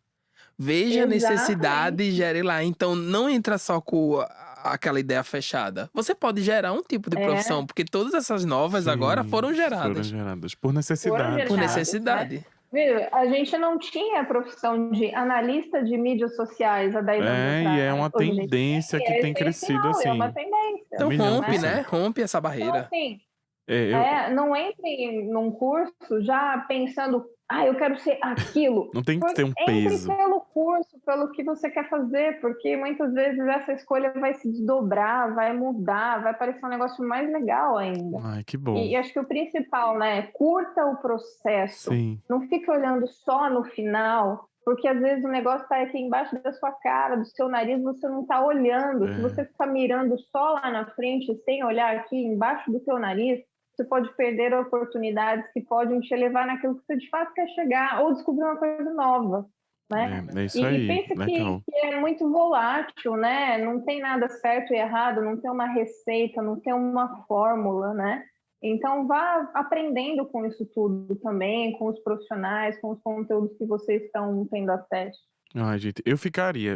Speaker 2: Veja a necessidade e gere lá. Então não entra só com aquela ideia fechada. Você pode gerar um tipo de profissão, porque todas essas novas agora
Speaker 1: Sim,
Speaker 2: foram
Speaker 1: Foram
Speaker 2: geradas.
Speaker 1: geradas por necessidade.
Speaker 2: Por
Speaker 3: geradas,
Speaker 2: necessidade.
Speaker 3: Viu? A gente não tinha a profissão de analista de mídias sociais há 10 anos atrás.
Speaker 1: E é uma
Speaker 3: Hoje a gente
Speaker 1: tendência
Speaker 3: tem,
Speaker 1: que
Speaker 3: é
Speaker 1: tem crescido
Speaker 3: essencial, é uma
Speaker 1: assim.
Speaker 3: tendência.
Speaker 2: Então
Speaker 1: 1.000.000%.
Speaker 2: né? Rompe essa
Speaker 3: Então,
Speaker 2: barreira.
Speaker 3: assim,
Speaker 1: Eu
Speaker 3: não entre num curso já pensando, eu quero ser aquilo.
Speaker 1: não tem que ter um
Speaker 3: Entre
Speaker 1: peso.
Speaker 3: pelo curso, pelo que você quer fazer, porque muitas vezes essa escolha vai se desdobrar, vai mudar, vai parecer um negócio mais legal ainda.
Speaker 1: Ai, que bom.
Speaker 3: E acho que o principal, né, curta o processo.
Speaker 1: Sim.
Speaker 3: Não fique olhando só no final, porque às vezes o negócio está aqui embaixo da sua cara, do seu nariz, você não está olhando. Se você ficar mirando só lá na frente, sem olhar aqui embaixo do seu nariz, você pode perder oportunidades que podem te levar naquilo que você de fato quer chegar, ou descobrir uma coisa nova, né?
Speaker 1: É isso
Speaker 3: E
Speaker 1: aí.
Speaker 3: pensa
Speaker 1: Legal.
Speaker 3: que é muito volátil, né? Não tem nada certo e errado, não tem uma receita, não tem uma fórmula, né? Então vá aprendendo com isso tudo também, com os profissionais, com os conteúdos que vocês estão tendo acesso.
Speaker 1: Ai, gente,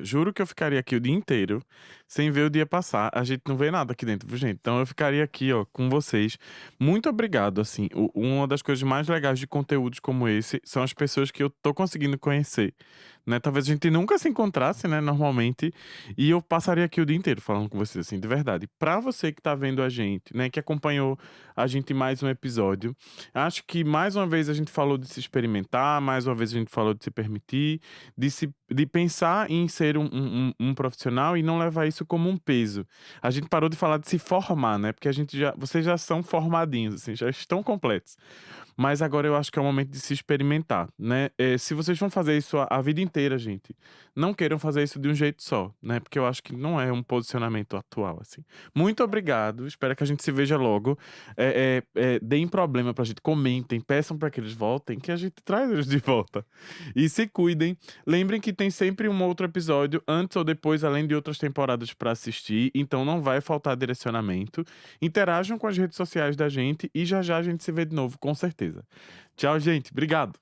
Speaker 1: juro que eu ficaria aqui o dia inteiro sem ver o dia passar. A gente não vê nada aqui dentro, viu, gente? Então eu ficaria aqui, ó, com vocês. Muito obrigado, assim. Uma das coisas mais legais de conteúdos como esse são as pessoas que eu tô conseguindo conhecer, né? Talvez a gente nunca se encontrasse, né, normalmente, e eu passaria aqui o dia inteiro falando com vocês, assim, de verdade. Pra você que tá vendo a gente, né, que acompanhou a gente em mais um episódio, acho que mais uma vez a gente falou de se experimentar, mais uma vez a gente falou de se permitir, de pensar em ser um profissional e não levar isso como um peso. A gente parou de falar de se formar, né? Porque vocês já são formadinhos, assim, já estão completos. Mas agora eu acho que é o momento de se experimentar, né? Se vocês vão fazer isso a vida inteira, gente, não queiram fazer isso de um jeito só, né? Porque eu acho que não é um posicionamento atual, assim. Muito obrigado, espero que a gente se veja logo. Deem problema pra gente, comentem, peçam pra que eles voltem, que a gente traz eles de volta. E se cuidem. Lembrem que tem sempre um outro episódio, antes ou depois, além de outras temporadas pra assistir, então não vai faltar direcionamento. Interajam com as redes sociais da gente e já já a gente se vê de novo, com certeza. Tchau, gente. Obrigado.